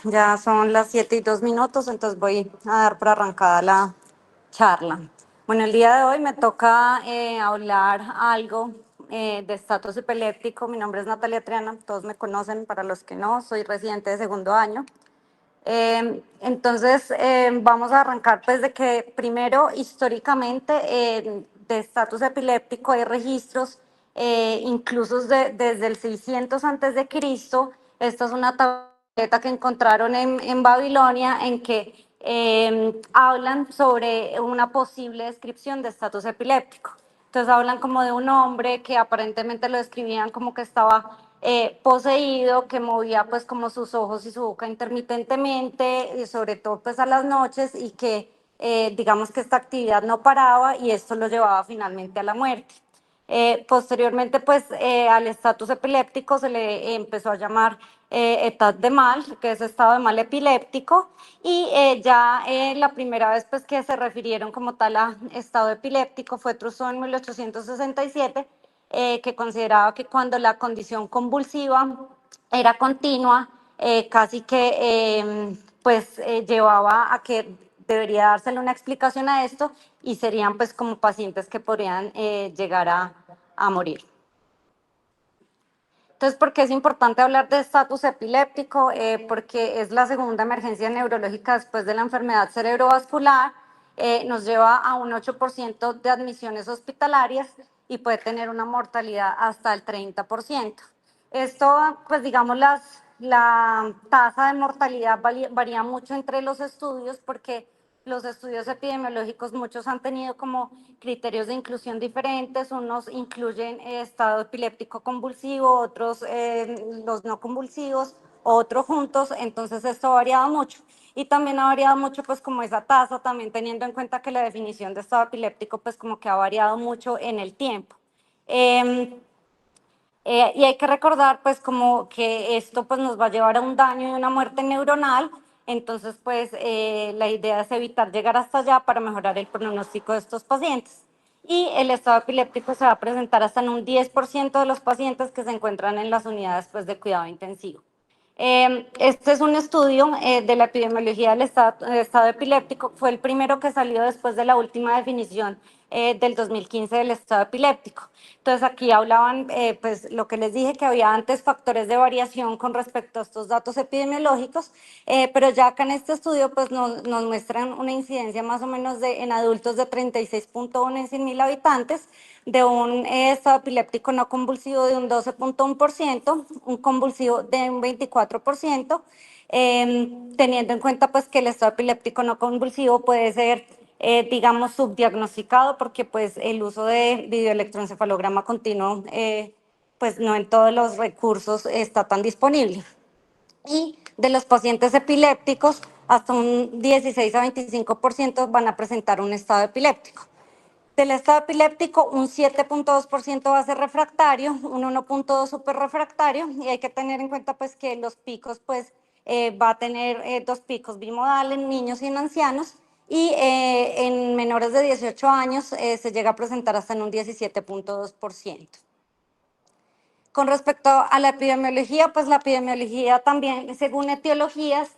Ya son las 7:02, entonces voy a dar por arrancada la charla. Bueno, el día de hoy me toca hablar algo de estatus epiléptico. Mi nombre es Natalia Triana, todos me conocen, para los que no, soy residente de segundo año. Entonces, vamos a arrancar pues de que primero, históricamente, de estatus epiléptico hay registros, incluso desde el 600 antes de Cristo. Esta es una tableta que encontraron en Babilonia en que hablan sobre una posible descripción de estatus epiléptico. Entonces hablan como de un hombre que aparentemente lo describían como que estaba poseído, que movía pues como sus ojos y su boca intermitentemente, y sobre todo pues a las noches, y que digamos que esta actividad no paraba y esto lo llevaba finalmente a la muerte. Posteriormente, pues al estatus epiléptico se le empezó a llamar état de mal, que es estado de mal epiléptico, y ya la primera vez pues que se refirieron como tal a estado epiléptico fue Trousseau en 1867, que consideraba que cuando la condición convulsiva era continua, casi que llevaba a que debería dársele una explicación a esto, y serían pues como pacientes que podrían llegar a morir. Entonces, ¿por qué es importante hablar de estatus epiléptico? Porque es la segunda emergencia neurológica después de la enfermedad cerebrovascular. Nos lleva a un 8% de admisiones hospitalarias y puede tener una mortalidad hasta el 30%. Esto, pues digamos, la tasa de mortalidad varía mucho entre los estudios, porque los estudios epidemiológicos, muchos han tenido como criterios de inclusión diferentes. Unos incluyen estado epiléptico convulsivo, otros los no convulsivos, otros juntos. Entonces esto ha variado mucho. Y también ha variado mucho pues como esa tasa, también teniendo en cuenta que la definición de estado epiléptico pues como que ha variado mucho en el tiempo. Y hay que recordar pues como que esto pues nos va a llevar a un daño y una muerte neuronal. Entonces pues la idea es evitar llegar hasta allá para mejorar el pronóstico de estos pacientes. Y el estado epiléptico se va a presentar hasta en un 10% de los pacientes que se encuentran en las unidades pues, de cuidado intensivo. Este es un estudio de la epidemiología del estado epiléptico. Fue el primero que salió después de la última definición del 2015 del estado epiléptico. Entonces aquí hablaban, pues lo que les dije, que había antes factores de variación con respecto a estos datos epidemiológicos, pero ya acá en este estudio pues nos muestran una incidencia más o menos en adultos de 36.1 en 100.000 habitantes, de un estado epiléptico no convulsivo de un 12.1%, un convulsivo de un 24%, teniendo en cuenta pues que el estado epiléptico no convulsivo puede ser, digamos, subdiagnosticado, porque pues el uso de videoelectroencefalograma continuo, pues no en todos los recursos está tan disponible. Y de los pacientes epilépticos, hasta un 16 a 25% van a presentar un estado epiléptico. Del estado epiléptico, un 7.2% va a ser refractario, un 1.2% superrefractario, y hay que tener en cuenta pues que los picos pues va a tener dos picos bimodales en niños y en ancianos, y en menores de 18 años se llega a presentar hasta en un 17.2%. Con respecto a la epidemiología, pues la epidemiología también, según etiologías,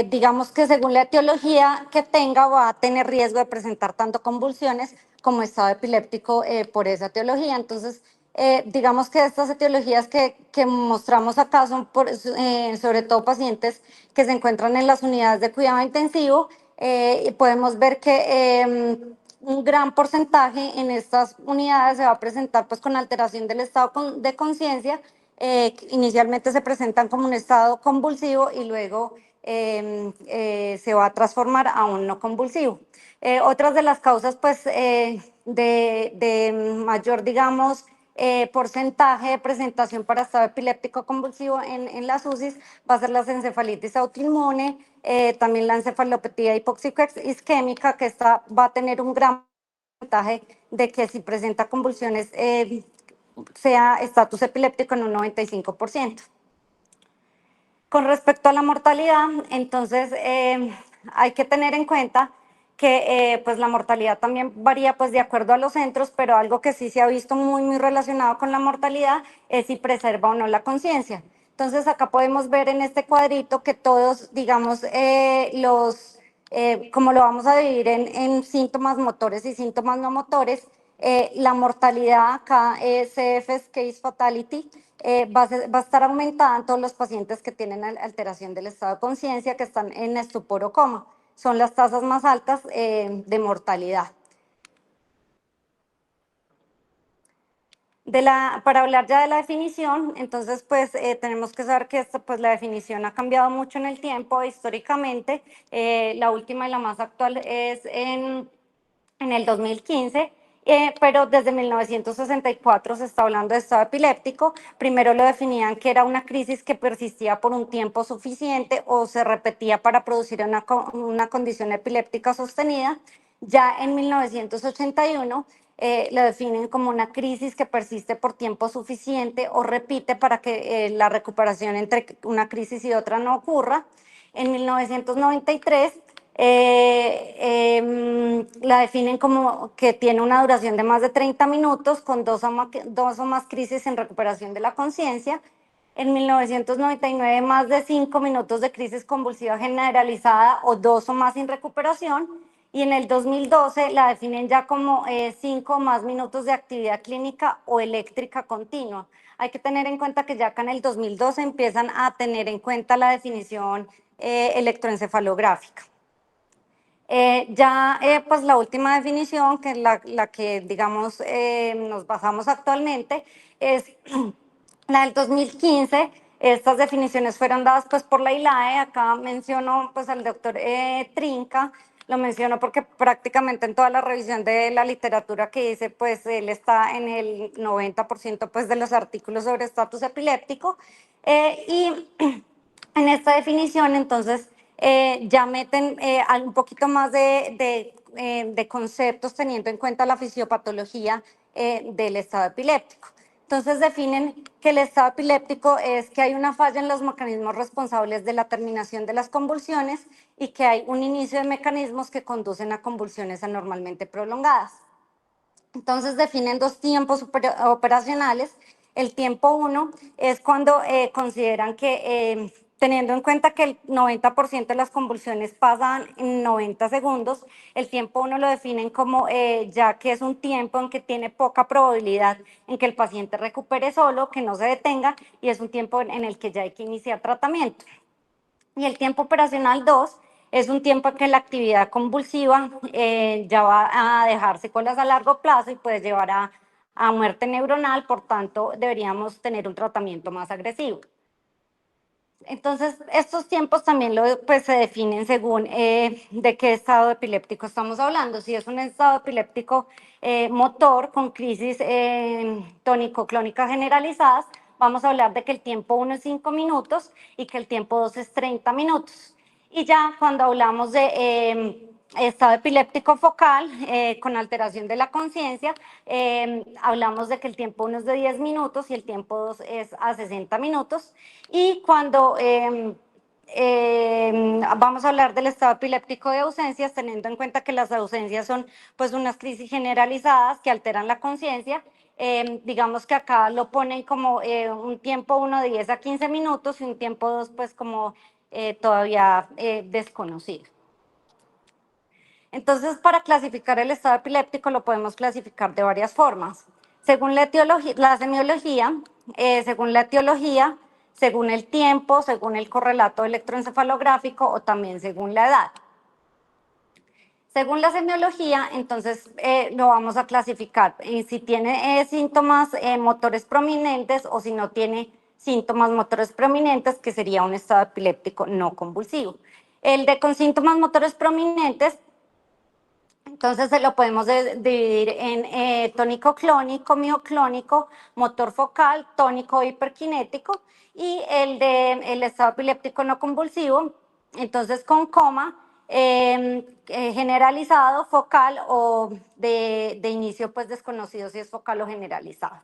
digamos que según la etiología que tenga, va a tener riesgo de presentar tanto convulsiones como estado epiléptico por esa etiología. Entonces, digamos que estas etiologías que mostramos acá son sobre todo pacientes que se encuentran en las unidades de cuidado intensivo, y podemos ver que un gran porcentaje en estas unidades se va a presentar pues con alteración del estado de conciencia. Inicialmente se presentan como un estado convulsivo y luego se va a transformar a un no convulsivo. Otras de las causas pues de mayor, digamos, porcentaje de presentación para estado epiléptico convulsivo en las UCIs va a ser la encefalitis autoinmune, también la encefalopatía hipóxico isquémica, que esta va a tener un gran porcentaje de que si presenta convulsiones sea estatus epiléptico en un 95%. Con respecto a la mortalidad, entonces hay que tener en cuenta que pues la mortalidad también varía pues de acuerdo a los centros, pero algo que sí se ha visto muy relacionado con la mortalidad es si preserva o no la conciencia. Entonces acá podemos ver en este cuadrito que todos, digamos, como lo vamos a dividir en síntomas motores y síntomas no motores, la mortalidad acá, CF, Case Fatality, va a estar aumentada en todos los pacientes que tienen alteración del estado de conciencia, que están en estupor o coma. Son las tasas más altas de mortalidad. Para hablar ya de la definición, entonces pues tenemos que saber que pues, la definición ha cambiado mucho en el tiempo, históricamente. La última y la más actual es en el 2015, pero desde 1964 se está hablando de estado epiléptico. Primero lo definían que era una crisis que persistía por un tiempo suficiente o se repetía para producir una condición epiléptica sostenida. Ya en 1981 lo definen como una crisis que persiste por tiempo suficiente o repite para que la recuperación entre una crisis y otra no ocurra. En 1993 la definen como que tiene una duración de más de 30 minutos con dos o más crisis en recuperación de la conciencia. En 1999, más de 5 minutos de crisis convulsiva generalizada o dos o más sin recuperación. Y en el 2012 la definen ya como 5 o más minutos de actividad clínica o eléctrica continua. Hay que tener en cuenta que ya acá en el 2012 empiezan a tener en cuenta la definición electroencefalográfica. Pues la última definición, que es la que digamos nos basamos actualmente, es la del 2015. Estas definiciones fueron dadas pues por la ILAE. Acá menciono pues al doctor Trinca, lo menciono porque prácticamente en toda la revisión de la literatura que hice, pues él está en el 90% pues de los artículos sobre estatus epiléptico. Y en esta definición, entonces, ya meten un poquito más de conceptos teniendo en cuenta la fisiopatología del estado epiléptico. Entonces definen que el estado epiléptico es que hay una falla en los mecanismos responsables de la terminación de las convulsiones y que hay un inicio de mecanismos que conducen a convulsiones anormalmente prolongadas. Entonces definen dos tiempos operacionales. El tiempo 1 es cuando consideran que, teniendo en cuenta que el 90% de las convulsiones pasan en 90 segundos, el tiempo 1 lo definen como ya que es un tiempo en que tiene poca probabilidad en que el paciente recupere solo, que no se detenga, y es un tiempo en el que ya hay que iniciar tratamiento. Y el tiempo operacional 2 es un tiempo en que la actividad convulsiva ya va a dejar secuelas a largo plazo y puede llevar a muerte neuronal, por tanto deberíamos tener un tratamiento más agresivo. Entonces, estos tiempos también pues, se definen según de qué estado epiléptico estamos hablando. Si es un estado epiléptico motor con crisis tónico-clónica generalizadas, vamos a hablar de que el tiempo 1 es 5 minutos y que el tiempo 2 es 30 minutos. Y ya cuando hablamos de estado epiléptico focal con alteración de la conciencia, hablamos de que el tiempo 1 es de 10 minutos y el tiempo 2 es a 60 minutos. Y cuando vamos a hablar del estado epiléptico de ausencias, teniendo en cuenta que las ausencias son pues unas crisis generalizadas que alteran la conciencia, digamos que acá lo ponen como un tiempo 1 de 10 a 15 minutos y un tiempo 2 pues como todavía desconocido. Entonces, para clasificar el estado epiléptico lo podemos clasificar de varias formas. Según la semiología, según la etiología, según el tiempo, según el correlato electroencefalográfico o también según la edad. Según la semiología, entonces lo vamos a clasificar si tiene síntomas motores prominentes o si no tiene síntomas motores prominentes, que sería un estado epiléptico no convulsivo. El de con síntomas motores prominentes, entonces se lo podemos dividir en tónico clónico, mioclónico, motor focal, tónico hiperkinético, y el estado epiléptico no convulsivo, entonces con coma, generalizado, focal o de inicio pues desconocido si es focal o generalizado.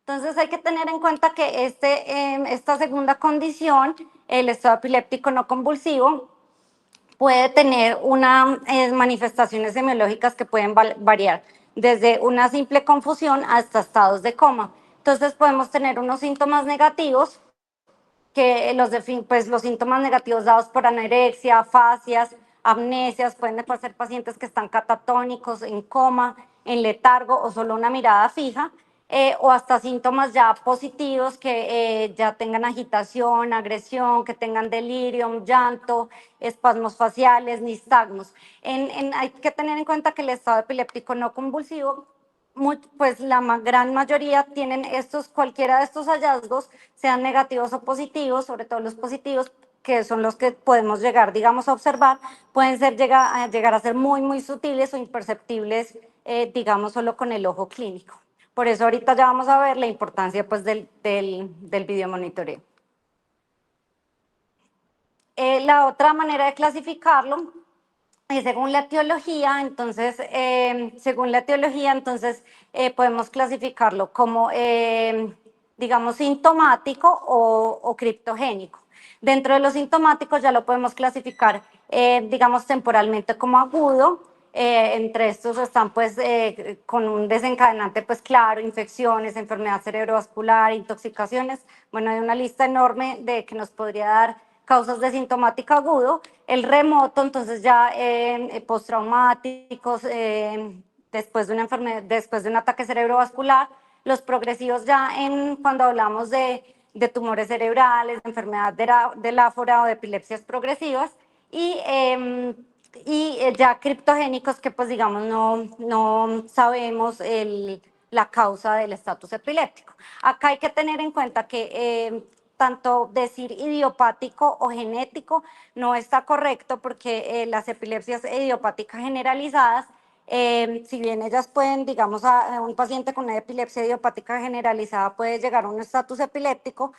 Entonces hay que tener en cuenta que esta segunda condición, el estado epiléptico no convulsivo, puede tener unas manifestaciones semiológicas que pueden variar. desde una simple confusión hasta estados de coma. Entonces podemos tener unos síntomas negativos, que pues, los síntomas negativos dados por anorexia, afasias, amnesias, pueden ser pacientes que están catatónicos, en coma, en letargo o solo una mirada fija, o hasta síntomas ya positivos que ya tengan agitación, agresión, que tengan delirio, llanto, espasmos faciales, nistagmos. Hay que tener en cuenta que el estado epiléptico no convulsivo, pues la gran mayoría tienen cualquiera de estos hallazgos, sean negativos o positivos, sobre todo los positivos, que son los que podemos llegar, digamos, a observar, pueden llegar a ser muy sutiles o imperceptibles, digamos, solo con el ojo clínico. Por eso ahorita ya vamos a ver la importancia pues, del videomonitoreo. La otra manera de clasificarlo es según la etiología. Entonces, podemos clasificarlo como, digamos, sintomático o criptogénico. Dentro de los sintomáticos ya lo podemos clasificar, digamos, temporalmente como agudo. Entre estos están pues con un desencadenante pues claro, infecciones, enfermedad cerebrovascular, intoxicaciones. Bueno, hay una lista enorme de que nos podría dar causas de sintomático agudo. El remoto, entonces ya postraumáticos, después de una enfermedad, después de un ataque cerebrovascular. Los progresivos ya cuando hablamos de tumores cerebrales, de enfermedad del áfora o de epilepsias progresivas. Y ya criptogénicos que pues digamos no sabemos la causa del estatus epiléptico. Acá hay que tener en cuenta que tanto decir idiopático o genético no está correcto, porque las epilepsias idiopáticas generalizadas, si bien ellas pueden, digamos, a un paciente con una epilepsia idiopática generalizada puede llegar a un estatus epiléptico,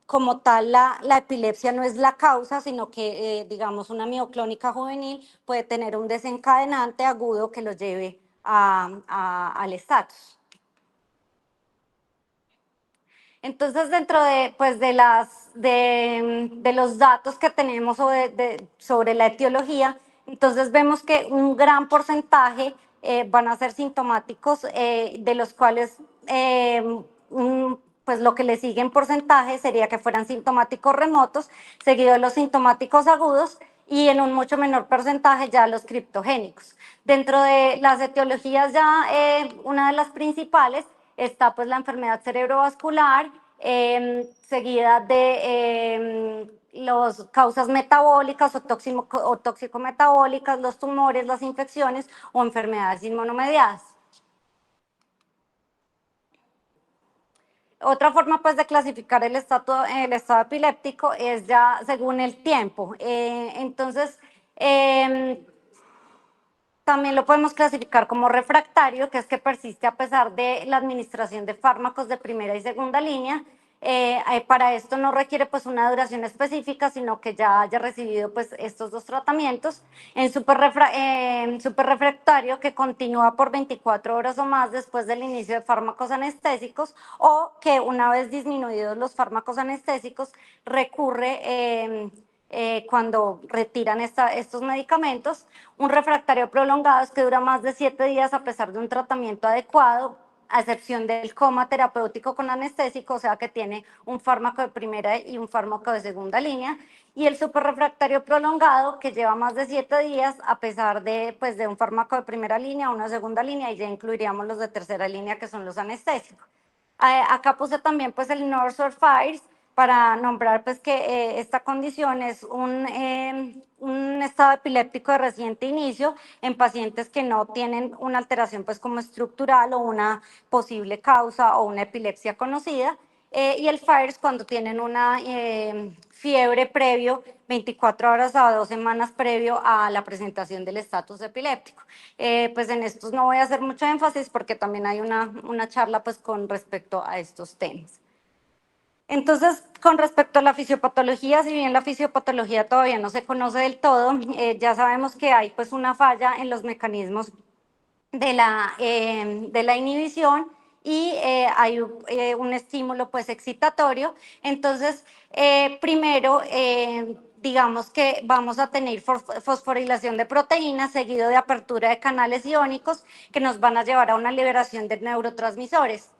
como tal la epilepsia no es la causa, sino que, digamos, una mioclónica juvenil puede tener un desencadenante agudo que lo lleve al estatus. Entonces, dentro de, pues, de los datos que tenemos sobre la etiología, entonces vemos que un gran porcentaje van a ser sintomáticos, de los cuales pues lo que le sigue en porcentaje sería que fueran sintomáticos remotos, seguido de los sintomáticos agudos, y en un mucho menor porcentaje ya los criptogénicos. Dentro de las etiologías ya, una de las principales está pues la enfermedad cerebrovascular, seguida de las causas metabólicas o tóxico-metabólicas, los tumores, las infecciones o enfermedades inmunomediadas. Otra forma pues de clasificar el estado epiléptico es ya según el tiempo. Entonces, también lo podemos clasificar como refractario, que es que persiste a pesar de la administración de fármacos de primera y segunda línea. Para esto no requiere pues una duración específica, sino que ya haya recibido pues estos dos tratamientos. En superrefractario, que continúa por 24 horas o más después del inicio de fármacos anestésicos, o que una vez disminuidos los fármacos anestésicos recurre cuando retiran estos medicamentos. Un refractario prolongado es que dura más de 7 días a pesar de un tratamiento adecuado, a excepción del coma terapéutico con anestésico, o sea que tiene un fármaco de primera y un fármaco de segunda línea. Y el superrefractario prolongado, que lleva más de 7 días a pesar pues, de un fármaco de primera línea, una segunda línea, y ya incluiríamos los de tercera línea, que son los anestésicos. Acá puse también pues el North Surfires, para nombrar pues que esta condición es un estado epiléptico de reciente inicio en pacientes que no tienen una alteración pues como estructural o una posible causa o una epilepsia conocida. Y el FIRES cuando tienen una fiebre previo, 24 horas a 2 semanas previo a la presentación del estatus epiléptico. Pues en estos no voy a hacer mucho énfasis porque también hay una charla pues con respecto a estos temas. Entonces, con respecto a la fisiopatología, si bien la fisiopatología todavía no se conoce del todo, ya sabemos que hay pues una falla en los mecanismos de la inhibición, y hay un estímulo pues excitatorio. Entonces, primero digamos que vamos a tener fosforilación de proteínas seguido de apertura de canales iónicos que nos van a llevar a una liberación de neurotransmisores.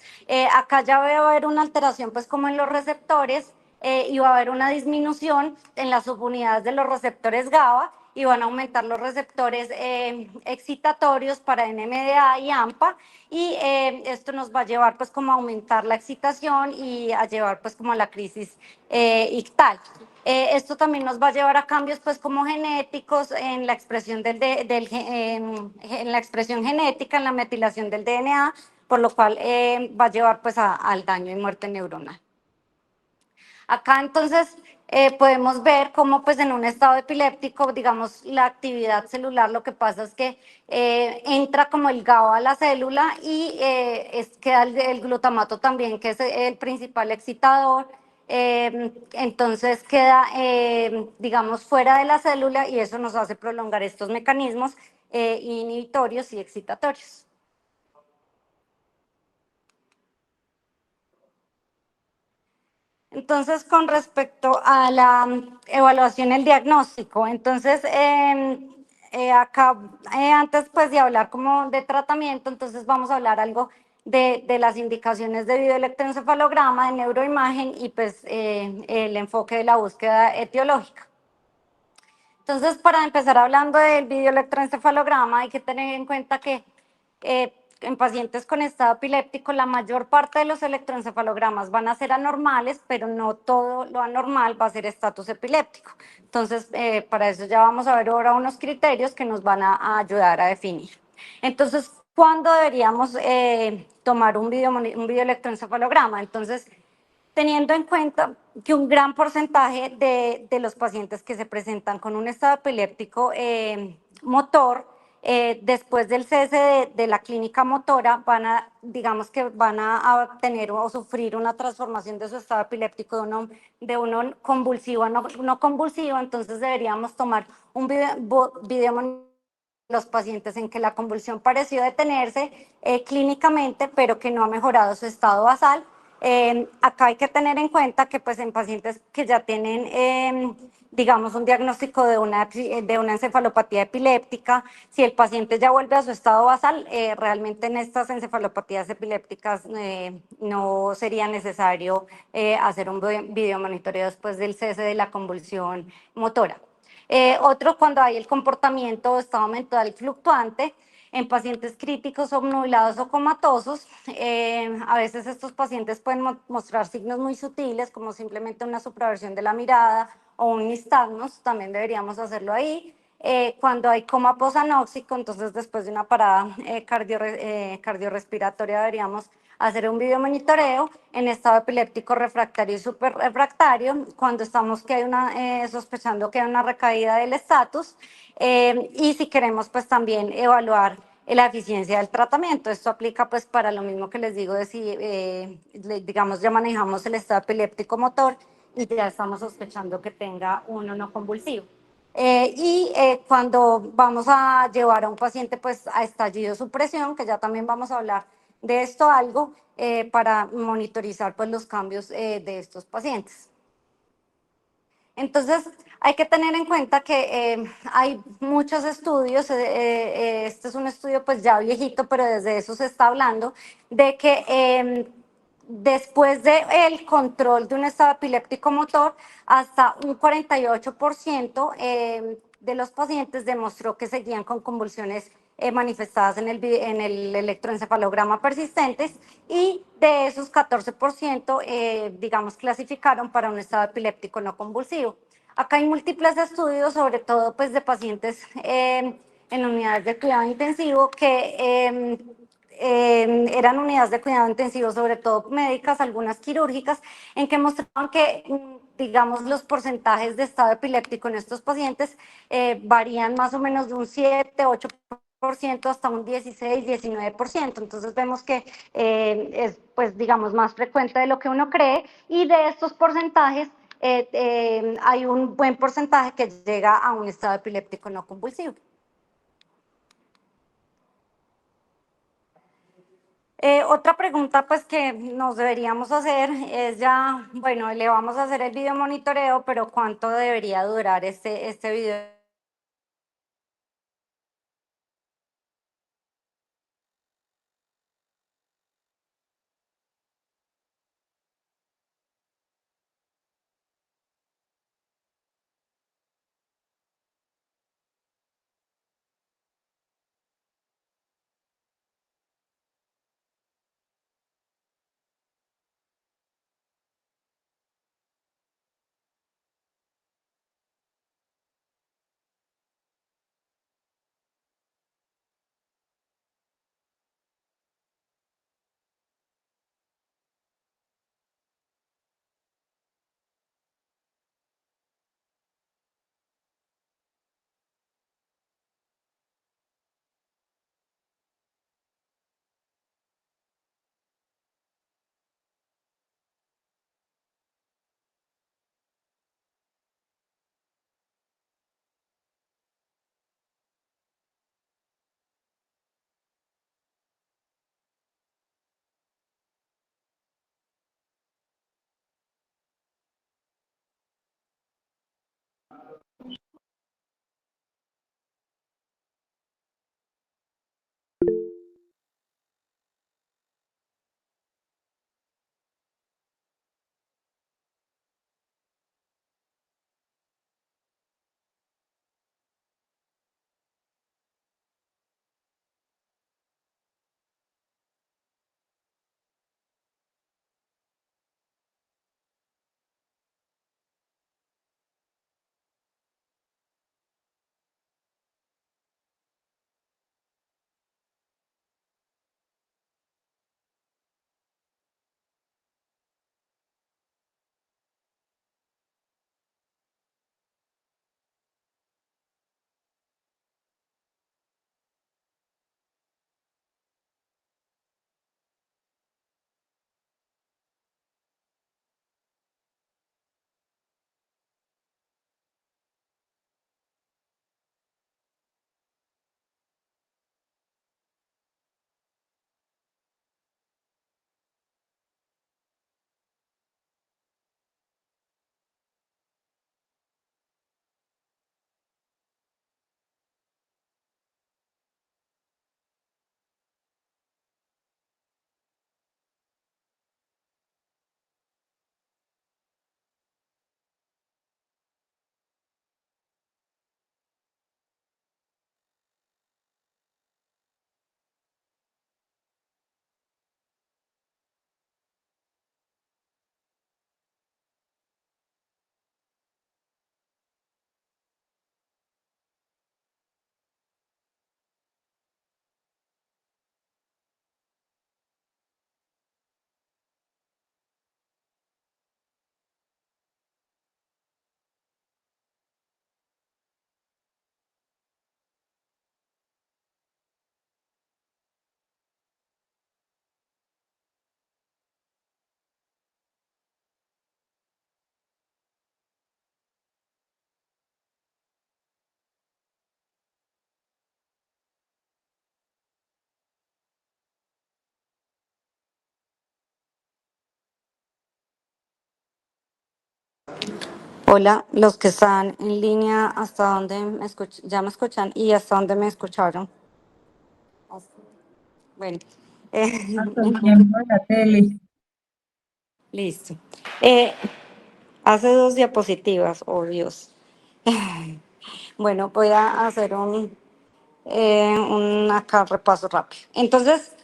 Acá ya va a haber una alteración pues como en los receptores y va a haber una disminución en las subunidades de los receptores GABA y van a aumentar los receptores excitatorios para NMDA y AMPA y esto nos va a llevar pues como a aumentar la excitación y a llevar pues como a la crisis ictal. Esto también nos va a llevar a cambios pues como genéticos en la expresión en la expresión genética, en la metilación del DNA, por lo cual va a llevar pues al daño y muerte neuronal. Acá entonces podemos ver cómo pues en un estado epiléptico, digamos, la actividad celular, lo que pasa es que entra como el GABA a la célula y queda el glutamato también, que es el principal excitador. Entonces queda, digamos, fuera de la célula y eso nos hace prolongar estos mecanismos inhibitorios y excitatorios. Entonces, con respecto a la evaluación, el diagnóstico, entonces, acá, antes pues de hablar como de tratamiento, entonces vamos a hablar algo de las indicaciones de videoelectroencefalograma, de neuroimagen y pues el enfoque de la búsqueda etiológica. Entonces, para empezar hablando del videoelectroencefalograma, hay que tener en cuenta que en pacientes con estado epiléptico, la mayor parte de los electroencefalogramas van a ser anormales, pero no todo lo anormal va a ser estatus epiléptico. Entonces, para eso ya vamos a ver ahora unos criterios que nos van a ayudar a definir. Entonces, ¿cuándo deberíamos tomar un videoelectroencefalograma? Entonces, teniendo en cuenta que un gran porcentaje de los pacientes que se presentan con un estado epiléptico motor, después del cese de la clínica motora, digamos que van a tener o sufrir una transformación de su estado epiléptico de uno convulsivo a no convulsivo, entonces deberíamos tomar un video los pacientes en que la convulsión pareció detenerse clínicamente, pero que no ha mejorado su estado basal. Acá hay que tener en cuenta que pues en pacientes que ya tienen, digamos, un diagnóstico de una encefalopatía epiléptica, si el paciente ya vuelve a su estado basal, realmente en estas encefalopatías epilépticas no sería necesario hacer un videomonitoreo después del cese de la convulsión motora. Otro, cuando hay el comportamiento o estado mental fluctuante en pacientes críticos, obnubilados o comatosos. A veces estos pacientes pueden mostrar signos muy sutiles, como simplemente una supraversión de la mirada o un nistagmus, también deberíamos hacerlo ahí. Cuando hay coma posanóxico, entonces después de una parada cardiorrespiratoria deberíamos hacer un videomonitoreo en estado epiléptico refractario y superrefractario, cuando estamos sospechando que hay una recaída del estatus, y si queremos pues también evaluar la eficiencia del tratamiento. Esto aplica pues para lo mismo que les digo de si, digamos, ya manejamos el estado epiléptico motor y ya estamos sospechando que tenga uno no convulsivo. Cuando vamos a llevar a un paciente pues a estallido supresión, que ya también vamos a hablar de esto algo, para monitorizar pues los cambios de estos pacientes. Entonces, hay que tener en cuenta que hay muchos estudios, este es un estudio pues ya viejito, pero desde eso se está hablando, de que después del control de un estado epiléptico motor, hasta un 48% de los pacientes demostró que seguían con convulsiones manifestadas en el electroencefalograma persistentes y de esos 14%, digamos, clasificaron para un estado epiléptico no convulsivo. Acá hay múltiples estudios, sobre todo pues de pacientes en unidades de cuidado intensivo que eran unidades de cuidado intensivo, sobre todo médicas, algunas quirúrgicas, en que mostraron que, digamos, los porcentajes de estado epiléptico en estos pacientes varían más o menos de un 7, 8% hasta un 16, 19%. Entonces vemos que es, pues, digamos, más frecuente de lo que uno cree y de estos porcentajes hay un buen porcentaje que llega a un estado epiléptico no convulsivo. Otra pregunta pues que nos deberíamos hacer es ya, bueno, le vamos a hacer el video monitoreo, pero ¿cuánto debería durar este video? Hola, los que están en línea, ¿hasta dónde ya me escuchan y hasta dónde me escucharon? Bueno, Hasta el tiempo de la tele. listo. Eh, hace dos diapositivas, oh Dios. Bueno, voy a hacer un acá repaso rápido. Entonces,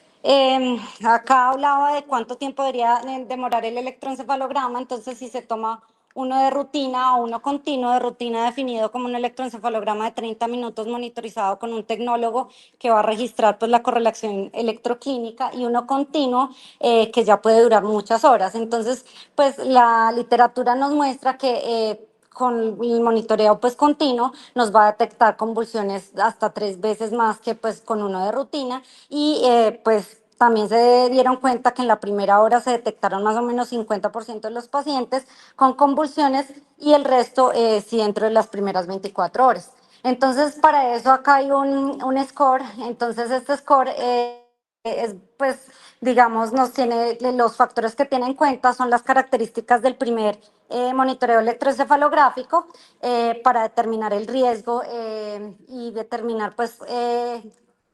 acá hablaba de cuánto tiempo debería demorar el electroencefalograma. Entonces, si se toma uno de rutina o uno continuo de rutina definido como un electroencefalograma de 30 minutos monitorizado con un tecnólogo que va a registrar pues la correlación electroclínica, y uno continuo que ya puede durar muchas horas. Entonces, pues la literatura nos muestra que con el monitoreo pues continuo nos va a detectar convulsiones hasta 3 veces más que pues con uno de rutina, y pues también se dieron cuenta que en la primera hora se detectaron más o menos 50% de los pacientes con convulsiones, y el resto sí dentro de las primeras 24 horas. Entonces, para eso acá hay un score. Entonces, este score pues, digamos, nos tiene, los factores que tiene en cuenta son las características del primer monitoreo electroencefalográfico para determinar el riesgo y determinar, pues,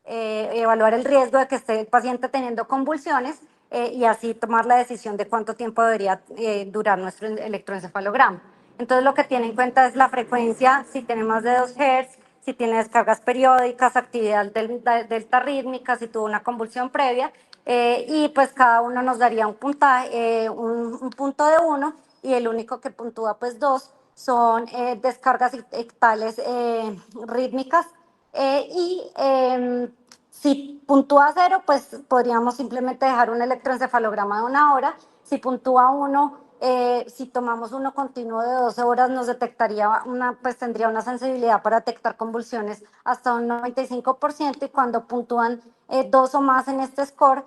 evaluar el riesgo de que esté el paciente teniendo convulsiones y así tomar la decisión de cuánto tiempo debería durar nuestro electroencefalograma. Entonces, lo que tiene en cuenta es la frecuencia, si tiene más de 2 Hz, si tiene descargas periódicas, actividad delta rítmica, si tuvo una convulsión previa, y pues cada uno nos daría un puntaje, un punto de 1, y el único que puntúa pues 2 son descargas ictales rítmicas, si puntúa 0, pues podríamos simplemente dejar un electroencefalograma de 1 hora. Si puntúa 1, si tomamos uno continuo de 12 horas, nos detectaría pues tendría una sensibilidad para detectar convulsiones hasta un 95%, y cuando puntúan 2 o más en este score,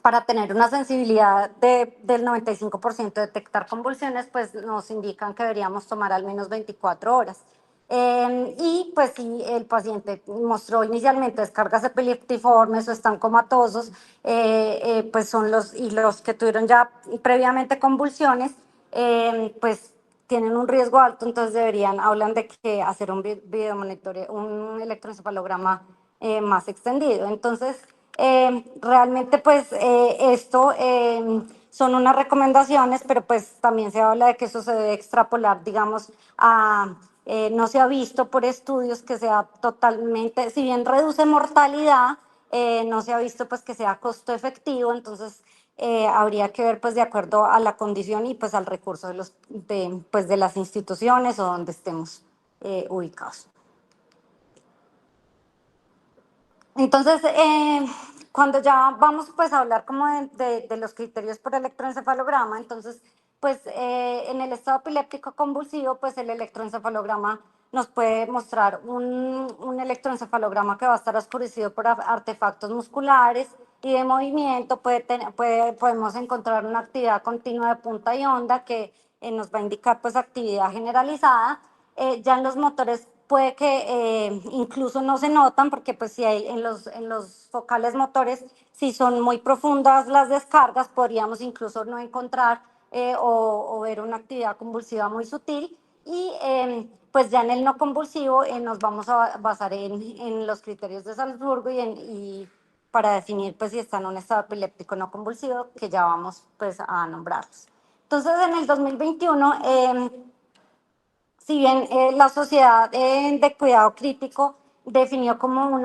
para tener una sensibilidad del 95% de detectar convulsiones, pues nos indican que deberíamos tomar al menos 24 horas. Y pues si el paciente mostró inicialmente descargas epileptiformes o están comatosos, pues son los que tuvieron ya previamente convulsiones, pues tienen un riesgo alto, entonces hablan de que hacer un videomonitoreo, un electroencefalograma más extendido. Entonces, realmente pues esto son unas recomendaciones, pero pues también se habla de que eso se debe extrapolar, digamos, no se ha visto por estudios que sea totalmente, si bien reduce mortalidad, no se ha visto pues que sea costo efectivo. Entonces habría que ver pues de acuerdo a la condición y pues al recurso pues, de las instituciones o donde estemos ubicados. Entonces, cuando ya vamos pues a hablar como de los criterios por electroencefalograma, entonces, pues en el estado epiléptico convulsivo, pues el electroencefalograma nos puede mostrar un electroencefalograma que va a estar oscurecido por artefactos musculares y de movimiento. Podemos encontrar una actividad continua de punta y onda que nos va a indicar pues actividad generalizada. Ya en los motores puede que incluso no se notan, porque pues si hay en los focales motores, si son muy profundas las descargas, podríamos incluso no encontrar o ver una actividad convulsiva muy sutil. Y pues ya en el no convulsivo nos vamos a basar en los criterios de Salzburgo y para definir pues si está en un estado epiléptico no convulsivo, que ya vamos pues a nombrarlos. Entonces en el 2021, si bien la Sociedad de Cuidado Crítico definió como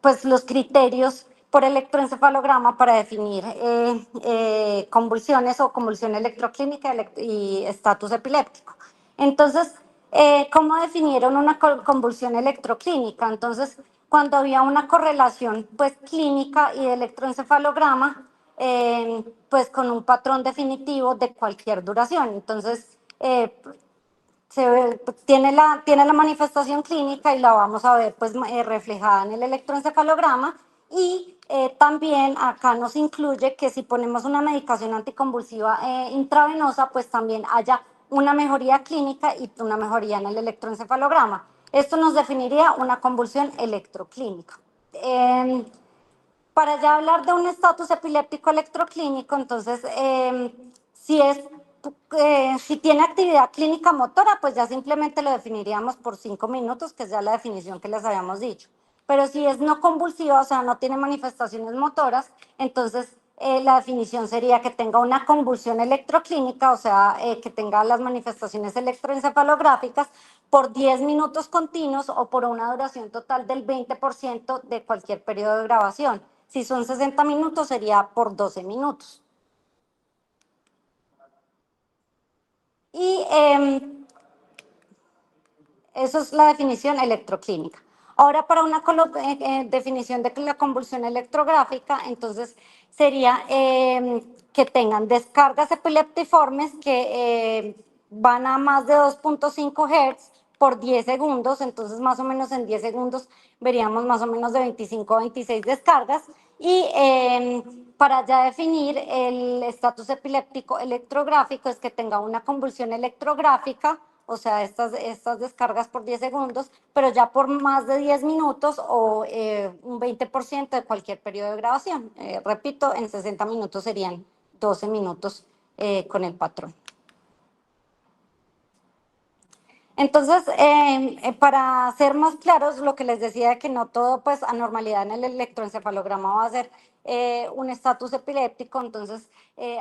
pues los criterios por electroencefalograma para definir convulsiones o convulsión electroclínica y estatus epiléptico. Entonces, ¿cómo definieron una convulsión electroclínica? Entonces, cuando había una correlación pues clínica y de electroencefalograma, pues con un patrón definitivo de cualquier duración. Entonces, tiene la manifestación clínica y la vamos a ver pues reflejada en el electroencefalograma. Y también acá nos incluye que si ponemos una medicación anticonvulsiva intravenosa, pues también haya una mejoría clínica y una mejoría en el electroencefalograma. Esto nos definiría una convulsión electroclínica. Para ya hablar de un estatus epiléptico electroclínico, entonces, si tiene actividad clínica motora, pues ya simplemente lo definiríamos por 5 minutos, que es ya la definición que les habíamos dicho. Pero si es no convulsiva, o sea, no tiene manifestaciones motoras, entonces la definición sería que tenga una convulsión electroclínica, o sea, que tenga las manifestaciones electroencefalográficas por 10 minutos continuos o por una duración total del 20% de cualquier periodo de grabación. Si son 60 minutos, sería por 12 minutos. Y eso es la definición electroclínica. Ahora, para una definición de la convulsión electrográfica, entonces sería que tengan descargas epileptiformes que van a más de 2.5 Hz por 10 segundos. Entonces, más o menos en 10 segundos veríamos más o menos de 25 a 26 descargas. Y para ya definir el estatus epiléptico electrográfico es que tenga una convulsión electrográfica o sea, estas descargas por 10 segundos, pero ya por más de 10 minutos o un 20% de cualquier periodo de grabación. Repito, en 60 minutos serían 12 minutos con el patrón. Entonces, para ser más claros, lo que les decía que no todo, pues, anormalidad en el electroencefalograma va a ser un estatus epiléptico. Entonces,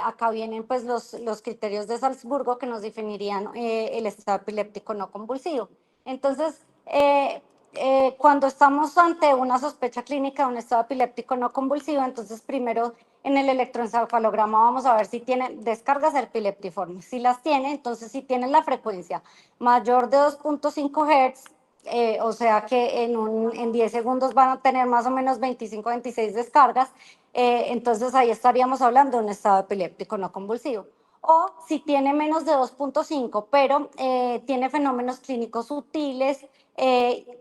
acá vienen, pues, los criterios de Salzburgo que nos definirían el estado epiléptico no convulsivo. Entonces, cuando estamos ante una sospecha clínica de un estado epiléptico no convulsivo, entonces primero en el electroencefalograma vamos a ver si tiene descargas epileptiformes. Si las tiene, entonces si tiene la frecuencia mayor de 2.5 Hz, o sea que en 10 segundos van a tener más o menos 25, 26 descargas, entonces ahí estaríamos hablando de un estado epiléptico no convulsivo. O si tiene menos de 2.5, pero tiene fenómenos clínicos sutiles,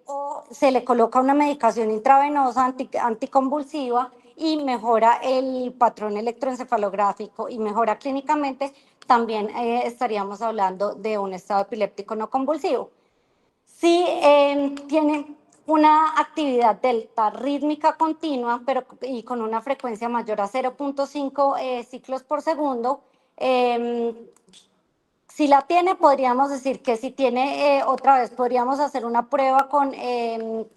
o se le coloca una medicación intravenosa anticonvulsiva y mejora el patrón electroencefalográfico y mejora clínicamente, también estaríamos hablando de un estado epiléptico no convulsivo. Si tiene una actividad delta rítmica continua, pero y con una frecuencia mayor a 0.5 ciclos por segundo, si la tiene, podríamos decir que si tiene, otra vez, podríamos hacer una prueba con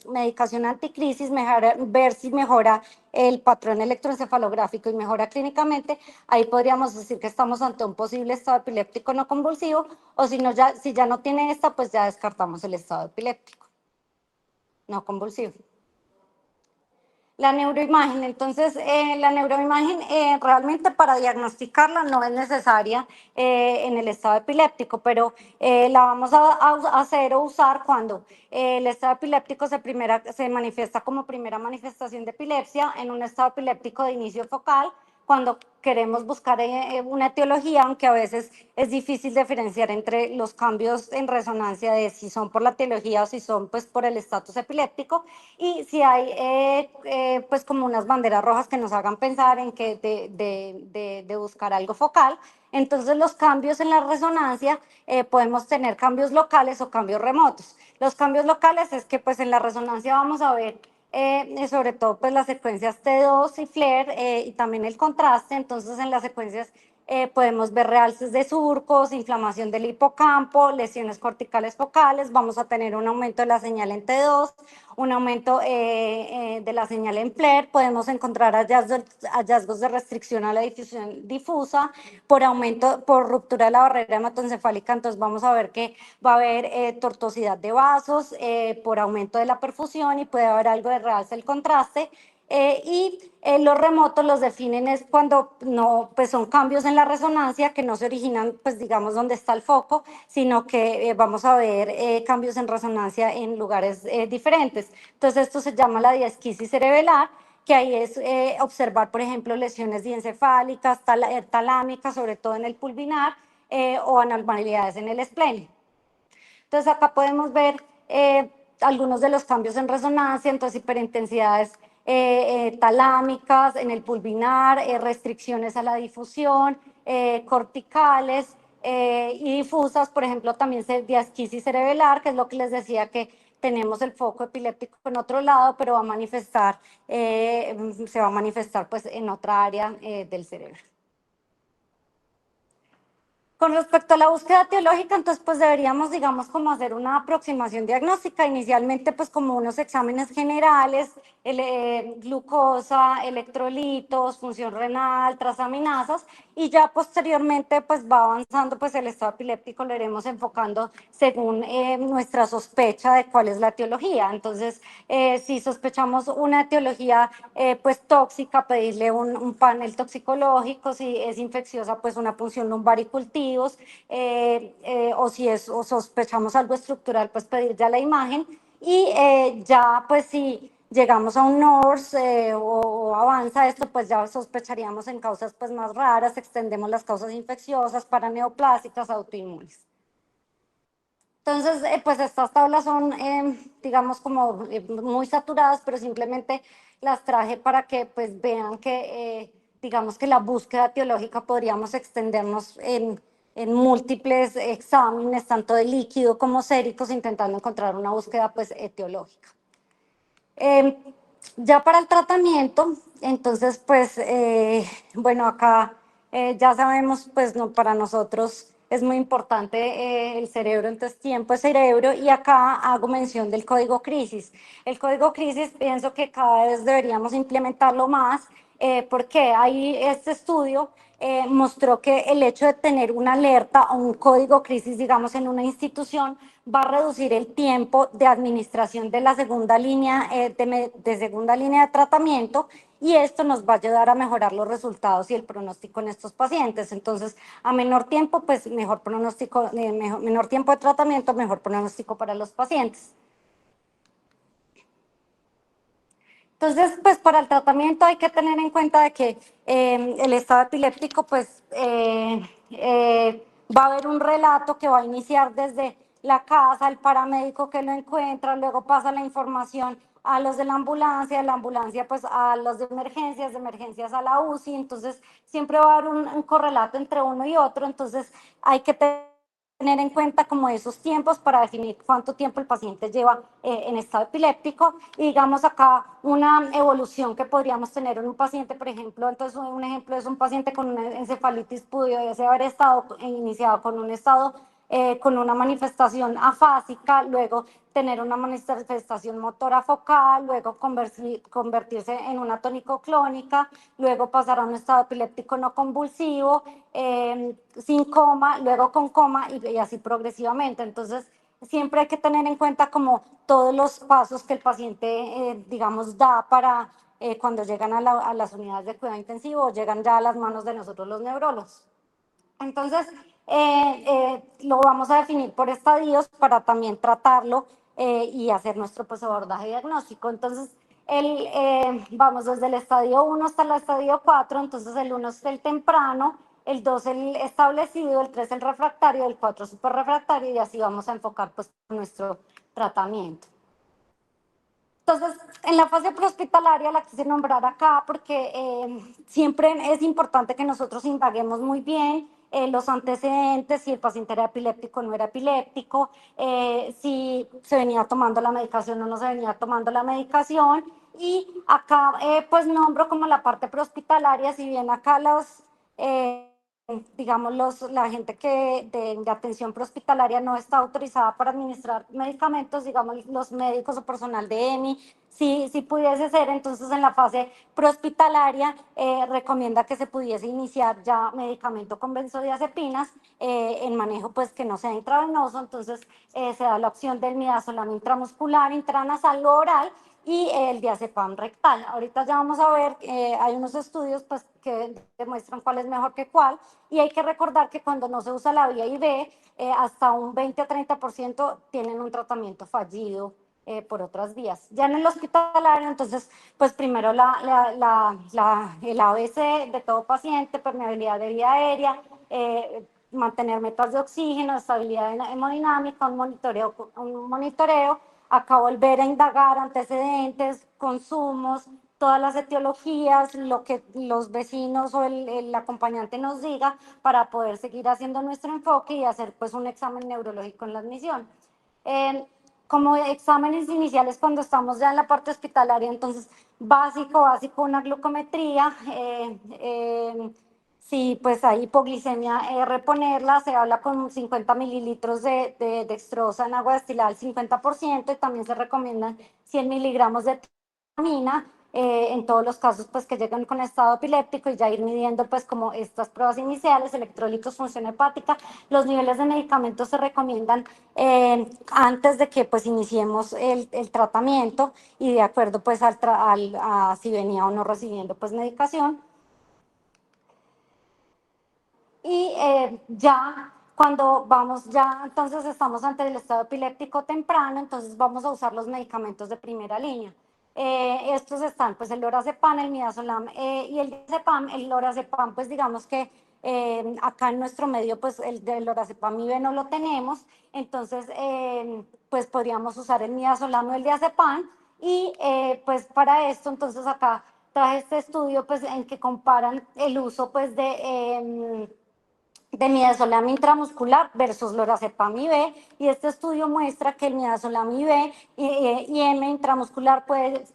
medicación anticrisis, ver si mejora el patrón electroencefalográfico y mejora clínicamente. Ahí podríamos decir que estamos ante un posible estado epiléptico no convulsivo, o si, no, si ya no tiene esta, pues ya descartamos el estado epiléptico no convulsivo. La neuroimagen, entonces la neuroimagen realmente para diagnosticarla no es necesaria en el estado epiléptico, pero la vamos a hacer o usar cuando el estado epiléptico se manifiesta como primera manifestación de epilepsia en un estado epiléptico de inicio focal, cuando queremos buscar una etiología, aunque a veces es difícil diferenciar entre los cambios en resonancia de si son por la etiología o si son pues por el estatus epiléptico, y si hay pues como unas banderas rojas que nos hagan pensar en que de buscar algo focal. Entonces los cambios en la resonancia podemos tener cambios locales o cambios remotos. Los cambios locales es que pues en la resonancia vamos a ver sobre todo pues las secuencias T2 y FLAIR y también el contraste. Entonces en las secuencias podemos ver realces de surcos, inflamación del hipocampo, lesiones corticales focales, vamos a tener un aumento de la señal en T2, un aumento de la señal en FLAIR, podemos encontrar hallazgos de restricción a la difusión difusa por ruptura de la barrera hematoencefálica. Entonces vamos a ver que va a haber tortuosidad de vasos por aumento de la perfusión y puede haber algo de realce del contraste. Los remotos los definen es cuando no, pues son cambios en la resonancia que no se originan, pues digamos, donde está el foco, sino que vamos a ver cambios en resonancia en lugares diferentes. Entonces esto se llama la diesquisis cerebelar, que ahí es observar, por ejemplo, lesiones diencefálicas, talámicas, sobre todo en el pulvinar, o anormalidades en el esplénico. Entonces acá podemos ver algunos de los cambios en resonancia, entonces hiperintensidades talámicas en el pulvinar, restricciones a la difusión, corticales y difusas, por ejemplo, también diesquisis cerebelar, que es lo que les decía que tenemos el foco epiléptico en otro lado, pero se va a manifestar pues en otra área del cerebro. Con respecto a la búsqueda teológica, entonces pues deberíamos, digamos, como hacer una aproximación diagnóstica, inicialmente pues como unos exámenes generales, glucosa, electrolitos, función renal, transaminasas, y ya posteriormente pues va avanzando pues el estado epiléptico, lo iremos enfocando según nuestra sospecha de cuál es la etiología. Entonces, si sospechamos una etiología pues tóxica, pedirle un panel toxicológico; si es infecciosa, pues una punción lumbar y cultivos, o sospechamos algo estructural, pues pedir ya la imagen. Y ya pues si llegamos a un NORS o avanza esto, pues ya sospecharíamos en causas pues más raras, extendemos las causas infecciosas, paraneoplásicas, autoinmunes. Entonces, pues estas tablas son, digamos, como muy saturadas, pero simplemente las traje para que pues vean que, digamos, que la búsqueda teológica podríamos extendernos en múltiples exámenes, tanto de líquido como séricos, intentando encontrar una búsqueda pues etiológica. Ya para el tratamiento, entonces, pues, bueno, acá ya sabemos, pues, no, para nosotros es muy importante el cerebro, entonces tiempo es cerebro, y acá hago mención del código crisis. El código crisis pienso que cada vez deberíamos implementarlo más, porque ahí este estudio mostró que el hecho de tener una alerta o un código crisis, digamos, en una institución, va a reducir el tiempo de administración de la segunda línea, de segunda línea de tratamiento, y esto nos va a ayudar a mejorar los resultados y el pronóstico en estos pacientes. Entonces, a menor tiempo, pues mejor pronóstico, menor tiempo de tratamiento, mejor pronóstico para los pacientes. Entonces, pues para el tratamiento hay que tener en cuenta de que el estado epiléptico, pues va a haber un relato que va a iniciar desde la casa, el paramédico que lo encuentra, luego pasa la información a los de la ambulancia pues a los de emergencias a la UCI, entonces siempre va a haber un correlato entre uno y otro, entonces hay que tener en cuenta como esos tiempos para definir cuánto tiempo el paciente lleva en estado epiléptico. Y digamos acá una evolución que podríamos tener en un paciente, por ejemplo, entonces un ejemplo es un paciente con una encefalitis pudiese haber estado iniciado con un estado con una manifestación afásica, luego tener una manifestación motora focal, luego convertirse en una tónico-clónica, luego pasar a un estado epiléptico no convulsivo, sin coma, luego con coma y así progresivamente. Entonces, siempre hay que tener en cuenta como todos los pasos que el paciente, digamos, da para cuando llegan a las unidades de cuidado intensivo o llegan ya a las manos de nosotros los neurólogos. Entonces, lo vamos a definir por estadios para también tratarlo y hacer nuestro pues, abordaje diagnóstico. Entonces, vamos desde el estadio 1 hasta el estadio 4, entonces el 1 es el temprano, el 2 el establecido, el 3 el refractario, el 4 super refractario, y así vamos a enfocar pues, nuestro tratamiento. Entonces, en la fase prehospitalaria la quise nombrar acá porque siempre es importante que nosotros indaguemos muy bien los antecedentes, si el paciente era epiléptico o no era epiléptico, si se venía tomando la medicación o no se venía tomando la medicación. Y acá pues nombro como la parte prehospitalaria, si bien acá digamos, la gente que de atención prehospitalaria no está autorizada para administrar medicamentos, digamos, los médicos o personal de EMI, si pudiese ser, entonces en la fase prehospitalaria recomienda que se pudiese iniciar ya medicamento con benzodiazepinas en manejo pues que no sea intravenoso, entonces se da la opción del midazolam intramuscular, intranasal o oral, y el diazepam rectal. Ahorita ya vamos a ver, hay unos estudios pues, que demuestran cuál es mejor que cuál, y hay que recordar que cuando no se usa la vía IV, hasta un 20 a 30% tienen un tratamiento fallido por otras vías. Ya en el hospitalario, entonces, pues primero el ABC de todo paciente, permeabilidad de vía aérea, mantener metas de oxígeno, estabilidad hemodinámica, un monitoreo, acá volver a indagar antecedentes, consumos, todas las etiologías, lo que los vecinos o el acompañante nos diga para poder seguir haciendo nuestro enfoque y hacer pues un examen neurológico en la admisión. Como exámenes iniciales cuando estamos ya en la parte hospitalaria, entonces básico, una glucometría, sí, pues hay hipoglicemia, reponerla, se habla con 50 mililitros de dextrosa en agua destilada al 50%, y también se recomiendan 100 miligramos de tiamina, en todos los casos pues que llegan con estado epiléptico, y ya ir midiendo pues como estas pruebas iniciales, electrolitos, función hepática. Los niveles de medicamentos se recomiendan antes de que pues iniciemos el tratamiento y de acuerdo pues a si venía o no recibiendo pues medicación. Y ya cuando vamos, ya entonces estamos ante el estado epiléptico temprano, entonces vamos a usar los medicamentos de primera línea. Estos están, pues el lorazepam, el midazolam y el diazepam. El lorazepam, pues digamos que acá en nuestro medio, pues el del lorazepam IV no lo tenemos, entonces pues podríamos usar el midazolam o el diazepam. Y pues para esto, entonces acá traje este estudio pues en que comparan el uso pues de midazolam intramuscular versus lorazepam IB, y este estudio muestra que el midazolam IB y M intramuscular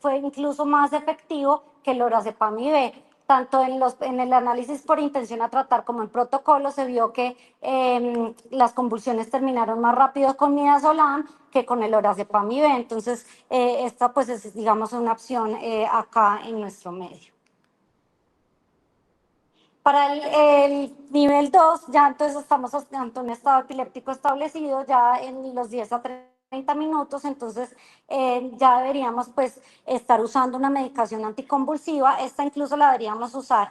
fue incluso más efectivo que el lorazepam IB. Tanto en el análisis por intención a tratar como en protocolo se vio que las convulsiones terminaron más rápido con midazolam que con el lorazepam IB. Entonces, esta pues es, digamos, una opción acá en nuestro medio. Para el nivel 2 ya entonces estamos ante un estado epiléptico establecido ya en los 10 a 30 minutos, entonces ya deberíamos pues estar usando una medicación anticonvulsiva. Esta incluso la deberíamos usar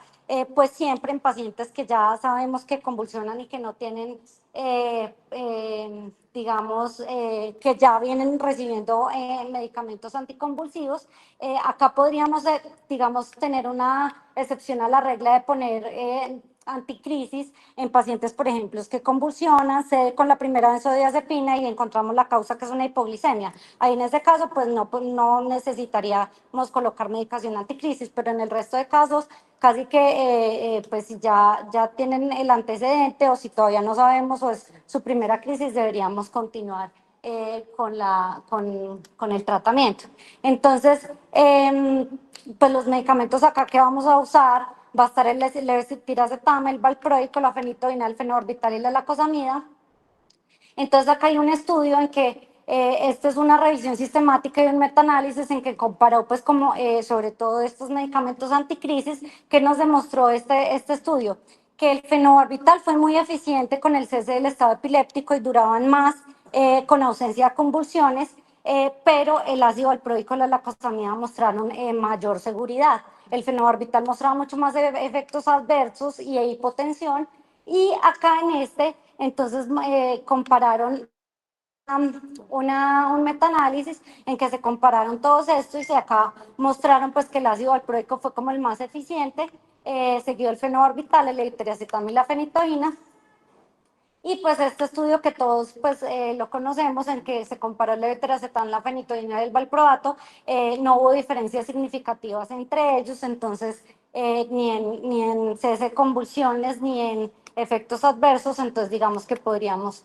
pues siempre en pacientes que ya sabemos que convulsionan y que no tienen, digamos, que ya vienen recibiendo medicamentos anticonvulsivos. Acá podríamos, digamos, tener una excepción a la regla de poner anticrisis en pacientes, por ejemplo, que convulsionan, con la primera benzodiazepina y encontramos la causa que es una hipoglicemia. Ahí en ese caso, pues no necesitaríamos colocar medicación anticrisis, pero en el resto de casos, casi que pues si ya tienen el antecedente o si todavía no sabemos o es su primera crisis, deberíamos continuar con el tratamiento. Entonces, pues los medicamentos acá que vamos a usar va a estar el levetiracetam, el valproico, la fenitoína, el fenorbital y la lacosamida. Entonces acá hay un estudio en que esta es una revisión sistemática y un metaanálisis en que comparó pues como sobre todo estos medicamentos anticrisis que nos demostró este estudio, que el fenobarbital fue muy eficiente con el cese del estado epiléptico y duraban más con ausencia de convulsiones, pero el ácido valproico y la lacosamida mostraron mayor seguridad. El fenobarbital mostraba mucho más efectos adversos y hipotensión, y acá en entonces compararon un metaanálisis en que se compararon todos estos y acá mostraron pues que el ácido valproico fue como el más eficiente, seguido el fenobarbital, el levetiracetam y la fenitoína. Y pues este estudio que todos pues lo conocemos, en que se comparó el levetiracetam, la fenitoína y el valproato, no hubo diferencias significativas entre ellos, entonces ni en cese de convulsiones ni en efectos adversos, entonces digamos que podríamos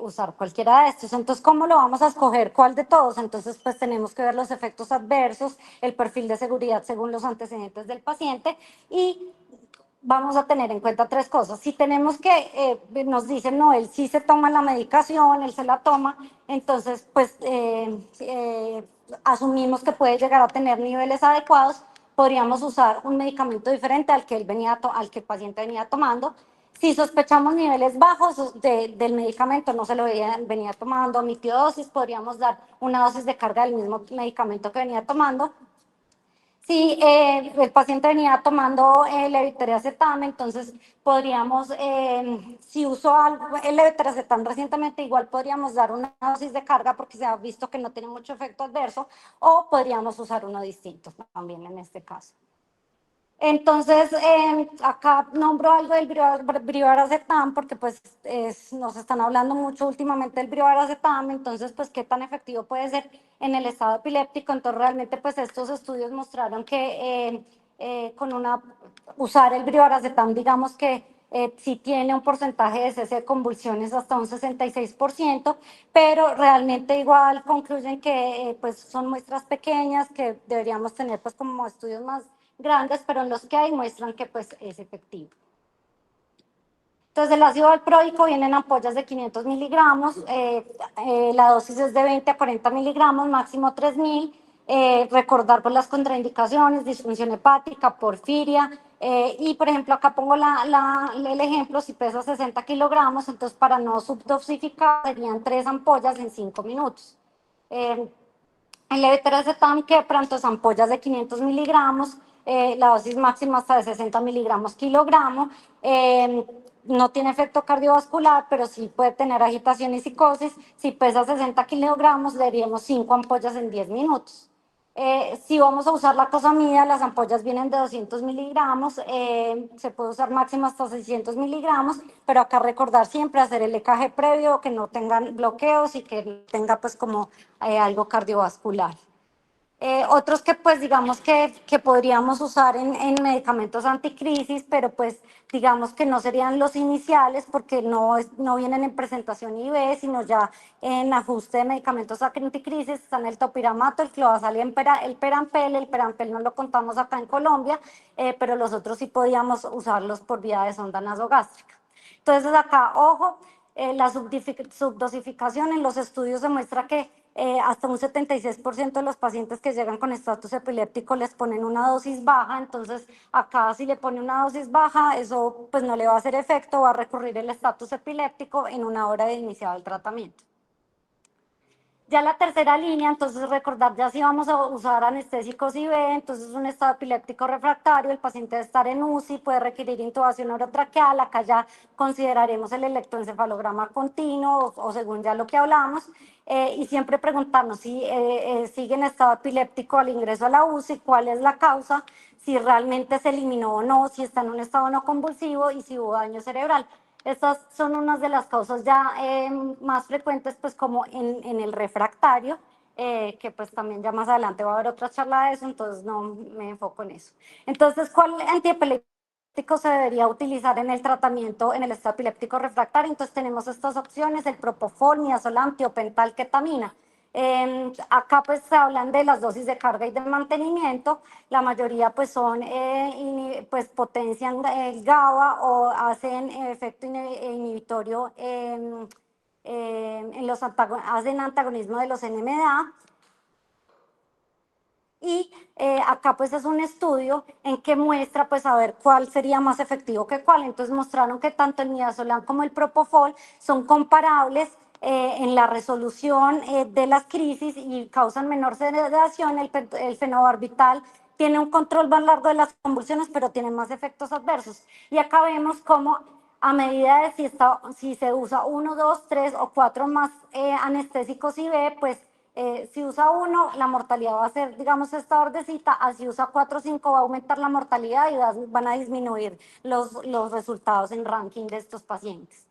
usar cualquiera de estos. Entonces, ¿cómo lo vamos a escoger? ¿Cuál de todos? Entonces, pues tenemos que ver los efectos adversos, el perfil de seguridad según los antecedentes del paciente, y vamos a tener en cuenta tres cosas. Si tenemos que, nos dicen, no, él sí se toma la medicación, él se la toma, entonces pues asumimos que puede llegar a tener niveles adecuados, podríamos usar un medicamento diferente al que, al que el paciente venía tomando. Si sospechamos niveles bajos del medicamento, no se lo venía tomando, mitidosis, podríamos dar una dosis de carga del mismo medicamento que venía tomando. Si el paciente venía tomando levetiracetam, entonces podríamos, si usó el levetiracetam recientemente, igual podríamos dar una dosis de carga porque se ha visto que no tiene mucho efecto adverso, o podríamos usar uno distinto también en este caso. Entonces, acá nombro algo del brivaracetam porque pues nos están hablando mucho últimamente del brivaracetam, entonces pues qué tan efectivo puede ser en el estado epiléptico. Entonces realmente pues estos estudios mostraron que usar el brivaracetam, digamos que sí tiene un porcentaje de cese de convulsiones hasta un 66%, pero realmente igual concluyen que pues son muestras pequeñas, que deberíamos tener pues como estudios más grandes, pero en los que hay muestran que pues es efectivo. Entonces el ácido valproico viene en ampollas de 500 miligramos, la dosis es de 20 a 40 miligramos, máximo 3000. Recordar por las contraindicaciones, disfunción hepática, porfiria, y por ejemplo acá pongo el ejemplo, si pesa 60 kilogramos, entonces para no subdosificar serían 3 ampollas en 5 minutos. El levetiracetam, que pronto son ampollas de 500 miligramos, la dosis máxima hasta de 60 miligramos kilogramo. No tiene efecto cardiovascular, pero sí puede tener agitación y psicosis. Si pesa 60 kilogramos, le daríamos 5 ampollas en 10 minutos. Si vamos a usar la lacosamida, las ampollas vienen de 200 miligramos, se puede usar máximo hasta 600 miligramos, pero acá recordar siempre hacer el EKG previo, que no tengan bloqueos y que tenga pues como algo cardiovascular. Otros que pues digamos que podríamos usar en medicamentos anticrisis, pero pues digamos que no serían los iniciales porque no vienen en presentación IV, sino ya en ajuste de medicamentos anticrisis, están el topiramato, el clobazal y el perampel. El perampel no lo contamos acá en Colombia, pero los otros sí podíamos usarlos por vía de sonda nasogástrica. Entonces acá, ojo, la subdosificación en los estudios demuestra que hasta un 76% de los pacientes que llegan con estatus epiléptico les ponen una dosis baja. Entonces acá si le pone una dosis baja, eso pues no le va a hacer efecto, va a recurrir el estatus epiléptico en una hora de iniciado el tratamiento. Ya la tercera línea, entonces recordar ya si vamos a usar anestésicos IV, entonces un estado epiléptico refractario, el paciente debe estar en UCI, puede requerir intubación orotraqueal. Acá ya consideraremos el electroencefalograma continuo o según ya lo que hablamos, y siempre preguntarnos si sigue en estado epiléptico al ingreso a la UCI, cuál es la causa, si realmente se eliminó o no, si está en un estado no convulsivo y si hubo daño cerebral. Estas son unas de las causas ya más frecuentes, pues como en el refractario, que pues también ya más adelante va a haber otra charla de eso, entonces no me enfoco en eso. Entonces, ¿cuál antiepiléptico se debería utilizar en el tratamiento en el estado epiléptico refractario? Entonces tenemos estas opciones: el propofol, midazolam, tiopental, ketamina. Acá pues se hablan de las dosis de carga y de mantenimiento. La mayoría pues son, pues potencian el GABA o hacen efecto inhibitorio hacen antagonismo de los NMDA. Y acá pues es un estudio en que muestra pues a ver cuál sería más efectivo que cuál. Entonces mostraron que tanto el midazolam como el propofol son comparables en la resolución de las crisis y causan menor sedación. El fenobarbital tiene un control más largo de las convulsiones, pero tiene más efectos adversos. Y acá vemos cómo a medida de si se usa 1, 2, 3 o 4 más anestésicos IV, pues si usa uno, la mortalidad va a ser, digamos, esta ordecita. Si usa 4 o 5, va a aumentar la mortalidad y van a disminuir los resultados en ranking de estos pacientes.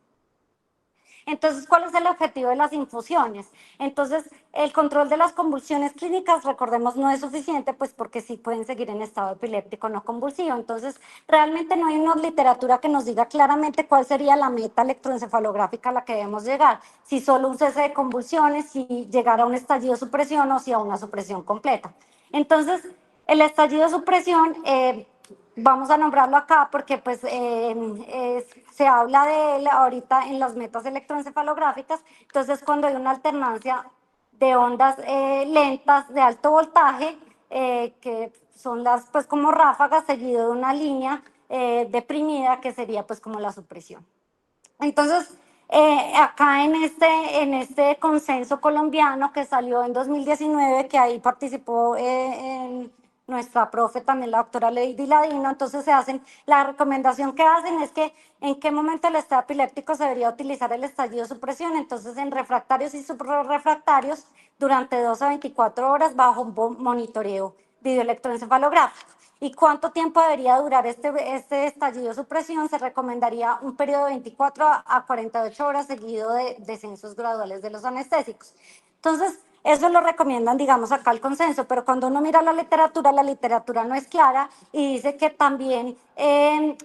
Entonces, ¿cuál es el objetivo de las infusiones? Entonces, el control de las convulsiones clínicas, recordemos, no es suficiente, pues porque sí pueden seguir en estado epiléptico no convulsivo. Entonces, realmente no hay una literatura que nos diga claramente cuál sería la meta electroencefalográfica a la que debemos llegar. Si solo un cese de convulsiones, si llegar a un estallido de supresión o si a una supresión completa. Entonces, el estallido de supresión, vamos a nombrarlo acá porque pues se habla de él ahorita en las metas electroencefalográficas. Entonces, cuando hay una alternancia de ondas lentas de alto voltaje, que son las pues como ráfagas, seguido de una línea deprimida, que sería pues como la supresión. Entonces, acá en este consenso colombiano que salió en 2019, que ahí participó nuestra profe también, la doctora Lady Ladino. Entonces la recomendación que hacen es que en qué momento el estado epiléptico se debería utilizar el estallido de supresión. Entonces, en refractarios y suprarrefractarios, durante 12 a 24 horas bajo un monitoreo videoelectroencefalográfico. ¿Y cuánto tiempo debería durar este estallido de supresión? Se recomendaría un periodo de 24 a 48 horas seguido de descensos graduales de los anestésicos. Entonces, eso lo recomiendan, digamos, acá el consenso, pero cuando uno mira la literatura no es clara y dice que también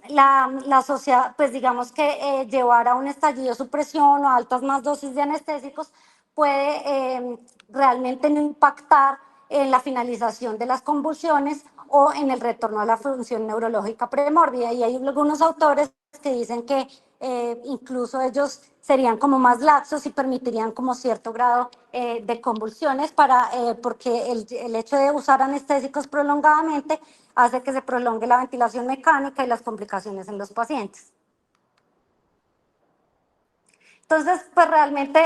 la sociedad, pues digamos que llevar a un estallido de supresión o altas más dosis de anestésicos puede realmente no impactar en la finalización de las convulsiones o en el retorno a la función neurológica premórbida. Y hay algunos autores que dicen que incluso ellos serían como más laxos y permitirían como cierto grado de convulsiones porque el hecho de usar anestésicos prolongadamente hace que se prolongue la ventilación mecánica y las complicaciones en los pacientes. Entonces, pues realmente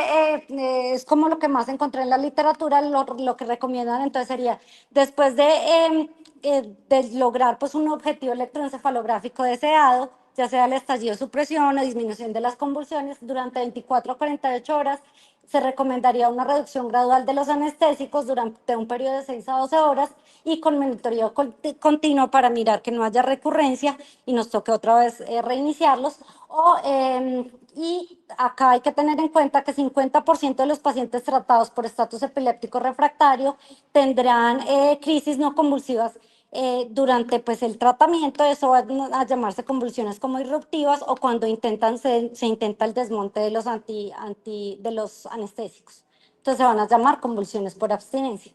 es como lo que más encontré en la literatura. Lo que recomiendan entonces sería, después de lograr pues un objetivo electroencefalográfico deseado, ya sea el estallido supresión o disminución de las convulsiones durante 24 a 48 horas. Se recomendaría una reducción gradual de los anestésicos durante un periodo de 6 a 12 horas y con monitoreo continuo para mirar que no haya recurrencia y nos toque otra vez reiniciarlos. Y acá hay que tener en cuenta que 50% de los pacientes tratados por estatus epiléptico refractario tendrán crisis no convulsivas durante pues, el tratamiento. Eso va a llamarse convulsiones como irruptivas o cuando se intenta el desmonte de de los anestésicos. Entonces se van a llamar convulsiones por abstinencia.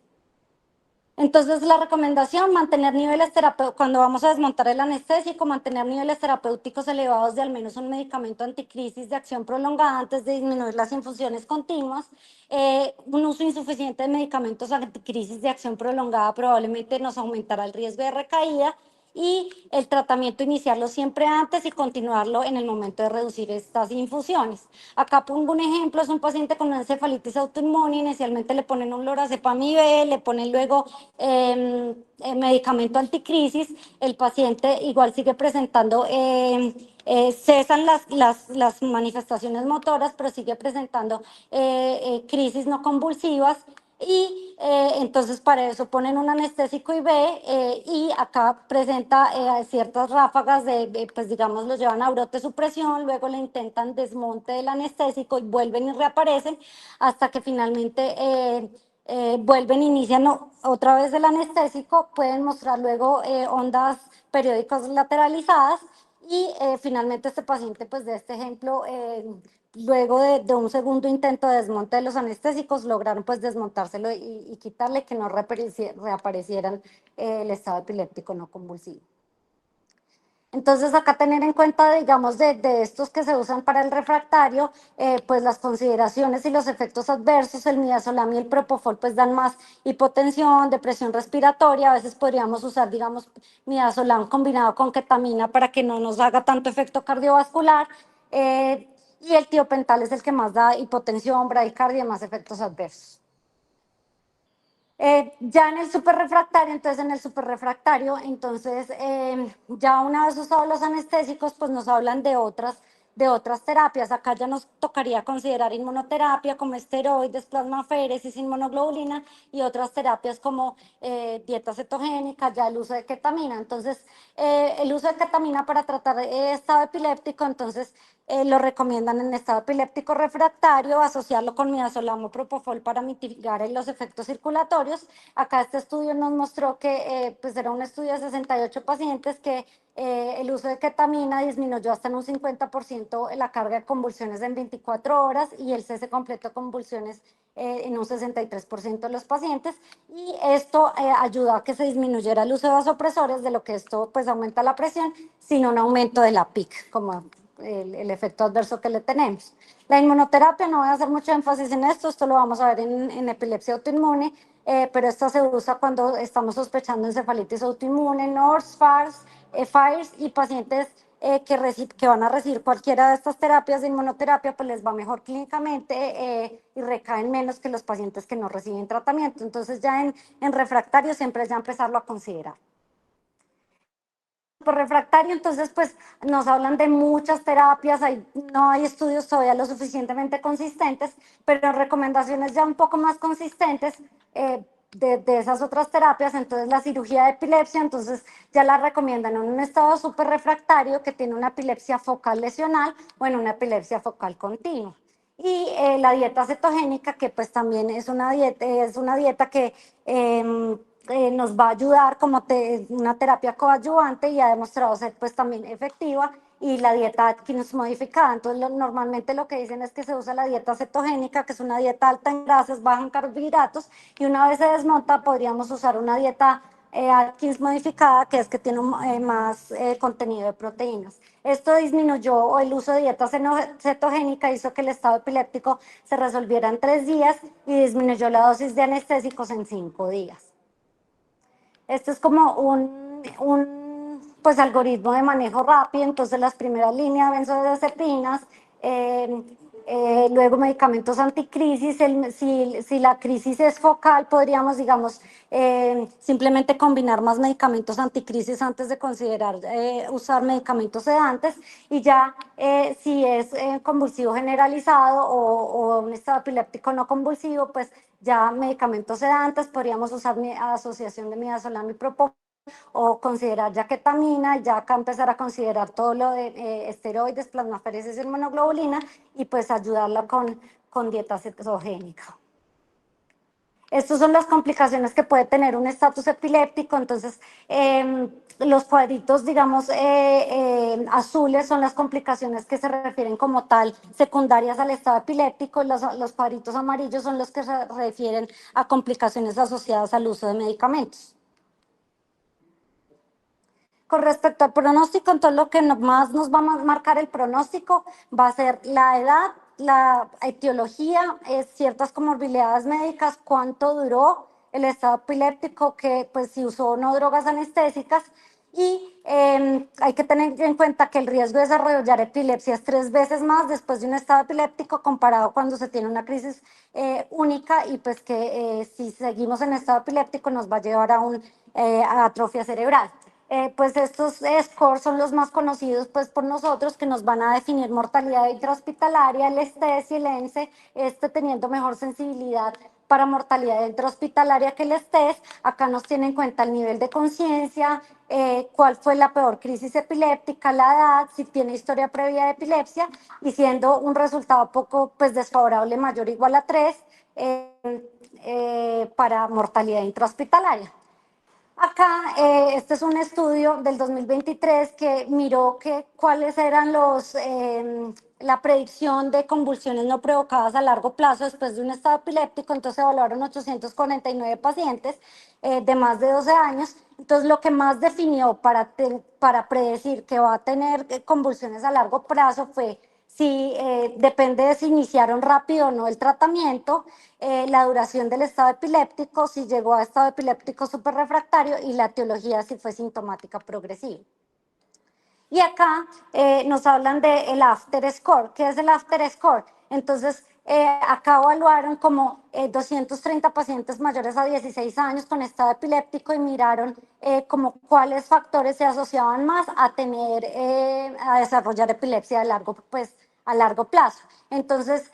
Entonces, la recomendación, mantener niveles terapéuticos, cuando vamos a desmontar el anestésico, mantener niveles terapéuticos elevados de al menos un medicamento anticrisis de acción prolongada antes de disminuir las infusiones continuas. Un uso insuficiente de medicamentos anticrisis de acción prolongada probablemente nos aumentará el riesgo de recaída y el tratamiento iniciarlo siempre antes y continuarlo en el momento de reducir estas infusiones. Acá pongo un ejemplo, es un paciente con una encefalitis autoinmune, inicialmente le ponen un lorazepam IV, le ponen luego medicamento anticrisis, el paciente igual sigue presentando, cesan las manifestaciones motoras, pero sigue presentando crisis no convulsivas. Y entonces para eso ponen un anestésico IV y acá presenta ciertas ráfagas pues digamos, lo llevan a brote supresión, luego le intentan desmonte del anestésico y vuelven y reaparecen hasta que finalmente vuelven, inician otra vez el anestésico, pueden mostrar luego ondas periódicas lateralizadas y finalmente este paciente, pues de este ejemplo, luego de un segundo intento de desmonte de los anestésicos, lograron pues desmontárselo y quitarle que no reaparecieran el estado epiléptico no convulsivo. Entonces, acá tener en cuenta, digamos, de estos que se usan para el refractario, pues las consideraciones y los efectos adversos, el midazolam y el propofol, pues dan más hipotensión, depresión respiratoria. A veces podríamos usar, digamos, midazolam combinado con ketamina para que no nos haga tanto efecto cardiovascular. Y el tiopental es el que más da hipotensión, bradicardia y más efectos adversos. Ya en el superrefractario, entonces ya una vez usados los anestésicos, pues nos hablan de otras terapias. Acá ya nos tocaría considerar inmunoterapia como esteroides, plasmaféresis, inmunoglobulina y otras terapias como dieta cetogénica, ya el uso de ketamina. Entonces, el uso de ketamina para tratar estado epiléptico, entonces lo recomiendan en estado epiléptico refractario, asociarlo con midazolam o propofol para mitigar los efectos circulatorios. Acá este estudio nos mostró que pues era un estudio de 68 pacientes que el uso de ketamina disminuyó hasta en un 50% la carga de convulsiones en 24 horas y el cese completo de convulsiones en un 63% de los pacientes. Y esto ayudó a que se disminuyera el uso de vasopresores, de lo que esto pues aumenta la presión, sin un aumento de la PIC, como el efecto adverso que le tenemos. La inmunoterapia, no voy a hacer mucho énfasis en esto lo vamos a ver en epilepsia autoinmune, pero esta se usa cuando estamos sospechando encefalitis autoinmune, NORS, FARS, FIRES y pacientes que van a recibir cualquiera de estas terapias de inmunoterapia, pues les va mejor clínicamente y recaen menos que los pacientes que no reciben tratamiento. Entonces ya en refractario siempre es ya empezarlo a considerar. Por refractario, entonces, pues nos hablan de muchas terapias, no hay estudios todavía lo suficientemente consistentes, pero recomendaciones ya un poco más consistentes de esas otras terapias. Entonces, la cirugía de epilepsia, entonces ya la recomiendan en un estado súper refractario que tiene una epilepsia focal lesional o en una epilepsia focal continua. Y la dieta cetogénica, que pues también es una dieta que nos va a ayudar como una terapia coadyuvante y ha demostrado ser pues también efectiva, y la dieta Atkins modificada. Entonces, normalmente lo que dicen es que se usa la dieta cetogénica, que es una dieta alta en grasas, baja en carbohidratos, y una vez se desmonta podríamos usar una dieta Atkins modificada, que es que tiene más contenido de proteínas. Esto disminuyó el uso de dieta cetogénica, hizo que el estado epiléptico se resolviera en 3 días y disminuyó la dosis de anestésicos en 5 días. Esto es como un pues, algoritmo de manejo rápido. Entonces, las primeras líneas benzodiazepinas, Luego medicamentos anticrisis, si la crisis es focal, podríamos, digamos, simplemente combinar más medicamentos anticrisis antes de considerar usar medicamentos sedantes. Y ya si es convulsivo generalizado o un estado epiléptico no convulsivo, pues ya medicamentos sedantes, podríamos usar asociación de midazolam y propofol, o considerar ya ketamina, ya acá empezar a considerar todo lo de esteroides, plasmaferesis y inmunoglobulina, y pues ayudarla con dieta cetogénica. Estas son las complicaciones que puede tener un estatus epiléptico. Entonces, los cuadritos, digamos, azules son las complicaciones que se refieren como tal secundarias al estado epiléptico. Los cuadritos amarillos son los que se refieren a complicaciones asociadas al uso de medicamentos. Con respecto al pronóstico, entonces lo que más nos va a marcar el pronóstico va a ser la edad, la etiología, ciertas comorbilidades médicas, cuánto duró el estado epiléptico, que pues si usó o no drogas anestésicas. Y hay que tener en cuenta que el riesgo de desarrollar epilepsia es 3 veces más después de un estado epiléptico comparado cuando se tiene una crisis única, y pues que si seguimos en estado epiléptico nos va a llevar a atrofia cerebral. Pues estos scores son los más conocidos pues por nosotros, que nos van a definir mortalidad intrahospitalaria, el STES y el ENSE, teniendo mejor sensibilidad para mortalidad intrahospitalaria que el STES. Acá nos tiene en cuenta el nivel de conciencia, cuál fue la peor crisis epiléptica, la edad, si tiene historia previa de epilepsia, y siendo un resultado poco pues desfavorable, mayor o igual a 3 para mortalidad intrahospitalaria. Acá, este es un estudio del 2023 que miró cuáles eran la predicción de convulsiones no provocadas a largo plazo después de un estado epiléptico. Entonces evaluaron 849 pacientes de más de 12 años. Entonces lo que más definió para predecir que va a tener convulsiones a largo plazo fue si depende de si iniciaron rápido o no el tratamiento, la duración del estado epiléptico, si llegó a estado epiléptico superrefractario, y la etiología si fue sintomática progresiva. Y acá nos hablan del after score. ¿Qué es el after score? Entonces, acá evaluaron como 230 pacientes mayores a 16 años con estado epiléptico y miraron como cuáles factores se asociaban más a desarrollar epilepsia a largo plazo. Entonces,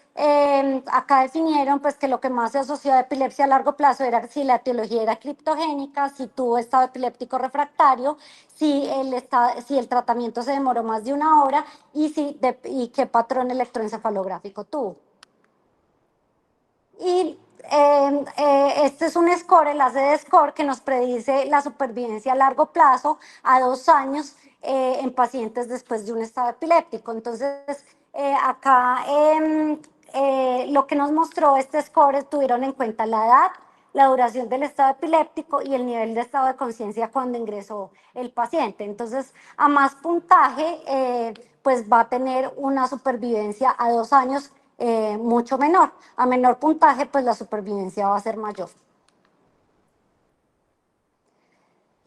acá definieron pues que lo que más se asoció a epilepsia a largo plazo era si la etiología era criptogénica, si tuvo estado epiléptico refractario, si el tratamiento se demoró más de 1 hora, y qué patrón electroencefalográfico tuvo. Y este es un score, el ACD score, que nos predice la supervivencia a largo plazo a 2 años en pacientes después de un estado epiléptico. Entonces, acá lo que nos mostró este score, tuvieron en cuenta la edad, la duración del estado epiléptico y el nivel de estado de conciencia cuando ingresó el paciente. Entonces, a más puntaje, pues va a tener una supervivencia a 2 años mucho menor. A menor puntaje, pues la supervivencia va a ser mayor.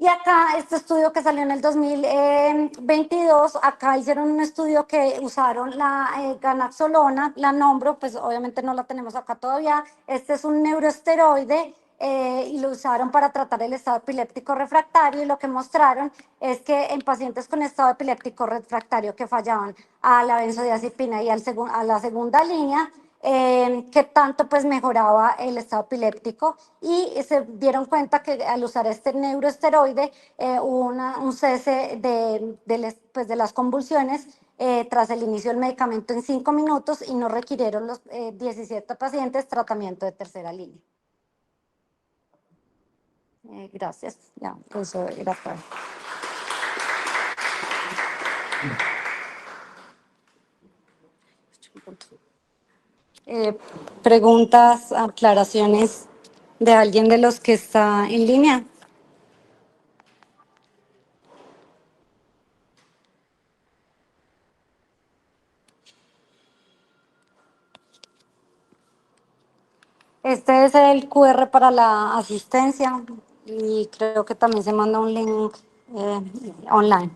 Y acá, este estudio que salió en el 2022, acá hicieron un estudio que usaron la ganaxolona, la nombro, pues obviamente no la tenemos acá todavía. Este es un neuroesteroide y lo usaron para tratar el estado epiléptico refractario, y lo que mostraron es que en pacientes con estado epiléptico refractario que fallaban a la benzodiazepina y a la segunda línea, que tanto pues mejoraba el estado epiléptico, y se dieron cuenta que al usar este neuroesteroide hubo un cese de las convulsiones tras el inicio del medicamento en 5 minutos, y no requirieron los 17 pacientes tratamiento de tercera línea. Gracias. Ya, eso era todo. Preguntas, aclaraciones de alguien de los que está en línea. Este es el QR para la asistencia, y creo que también se manda un link online.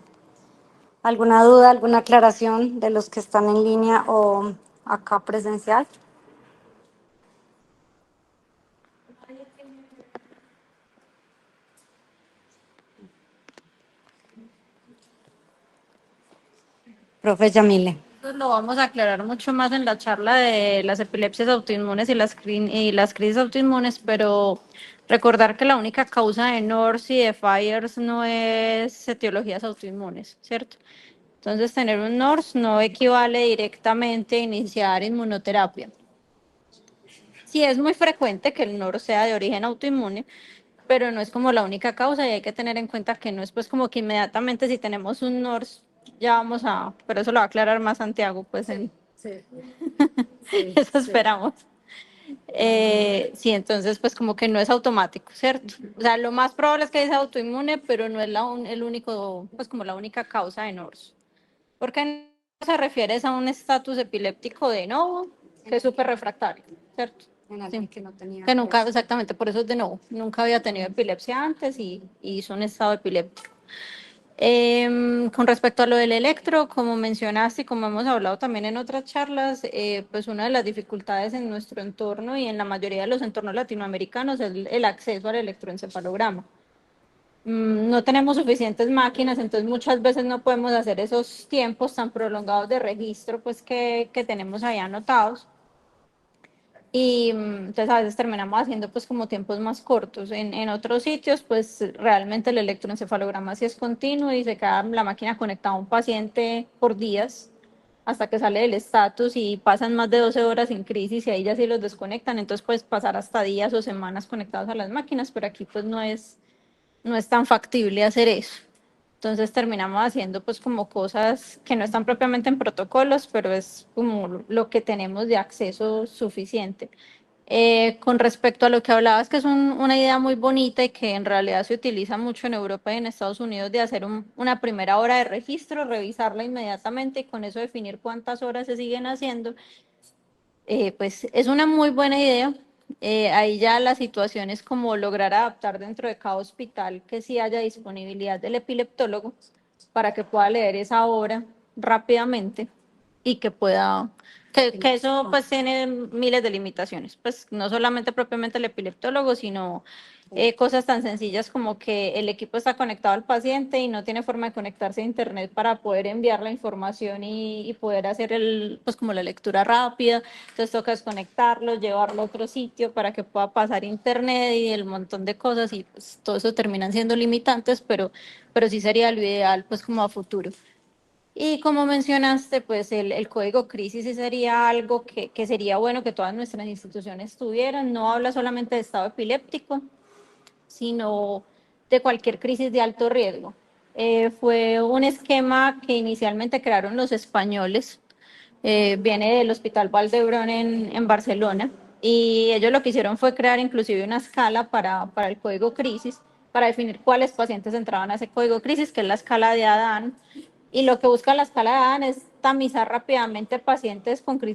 ¿Alguna duda, alguna aclaración de los que están en línea o acá presencial? Profe Yamile. Pues lo vamos a aclarar mucho más en la charla de las epilepsias autoinmunes y las crisis autoinmunes, pero recordar que la única causa de NORS y de FIRES no es etiologías autoinmunes, ¿cierto? Entonces, tener un NORS no equivale directamente a iniciar inmunoterapia. Sí es muy frecuente que el NORS sea de origen autoinmune, pero no es como la única causa y hay que tener en cuenta que no es pues como que inmediatamente si tenemos un NORS ya vamos a, pero eso lo va a aclarar más Santiago, pues en, eso esperamos. Sí, entonces pues como que no es automático, ¿cierto? O sea, lo más probable es que sea autoinmune, pero no es el único, pues como la única causa de NORS. Porque no se refiere a un estatus epiléptico de novo, que es súper refractario, ¿cierto? Sí. Que no tenía. Que nunca, exactamente, por eso es de nuevo, nunca había tenido epilepsia antes y hizo un estado epiléptico. Con respecto a lo del electro, como mencionaste y como hemos hablado también en otras charlas, pues una de las dificultades en nuestro entorno y en la mayoría de los entornos latinoamericanos es el acceso al electroencefalograma. No tenemos suficientes máquinas, entonces muchas veces no podemos hacer esos tiempos tan prolongados de registro pues que tenemos ahí anotados. Y entonces a veces terminamos haciendo pues como tiempos más cortos. En otros sitios pues realmente el electroencefalograma sí es continuo y se queda la máquina conectada a un paciente por días hasta que sale del estatus y pasan más de 12 horas sin crisis y ahí ya sí los desconectan, entonces puedes pasar hasta días o semanas conectados a las máquinas, pero aquí pues no es tan factible hacer eso. Entonces terminamos haciendo pues como cosas que no están propiamente en protocolos, pero es como lo que tenemos de acceso suficiente. Con respecto a lo que hablabas, que es una idea muy bonita y que en realidad se utiliza mucho en Europa y en Estados Unidos, de hacer una primera hora de registro, revisarla inmediatamente y con eso definir cuántas horas se siguen haciendo, pues es una muy buena idea. Ahí ya la situación es como lograr adaptar dentro de cada hospital que sí haya disponibilidad del epileptólogo para que pueda leer esa hora rápidamente y que pueda, que eso pues tiene miles de limitaciones, pues no solamente propiamente el epileptólogo, sino cosas tan sencillas como que el equipo está conectado al paciente y no tiene forma de conectarse a internet para poder enviar la información y poder hacer pues como la lectura rápida. Entonces toca desconectarlo, llevarlo a otro sitio para que pueda pasar internet y el montón de cosas y pues todo eso terminan siendo limitantes, pero sí sería lo ideal pues como a futuro. Y como mencionaste, pues el código crisis sí sería algo que sería bueno que todas nuestras instituciones tuvieran. No habla solamente de estado epiléptico, sino de cualquier crisis de alto riesgo. Fue un esquema que inicialmente crearon los españoles, viene del Hospital Valdebrón en Barcelona, y ellos lo que hicieron fue crear inclusive una escala para el código crisis, para definir cuáles pacientes entraban a ese código crisis, que es la escala de Adán, y lo que busca la escala de Adán es tamizar rápidamente pacientes con crisis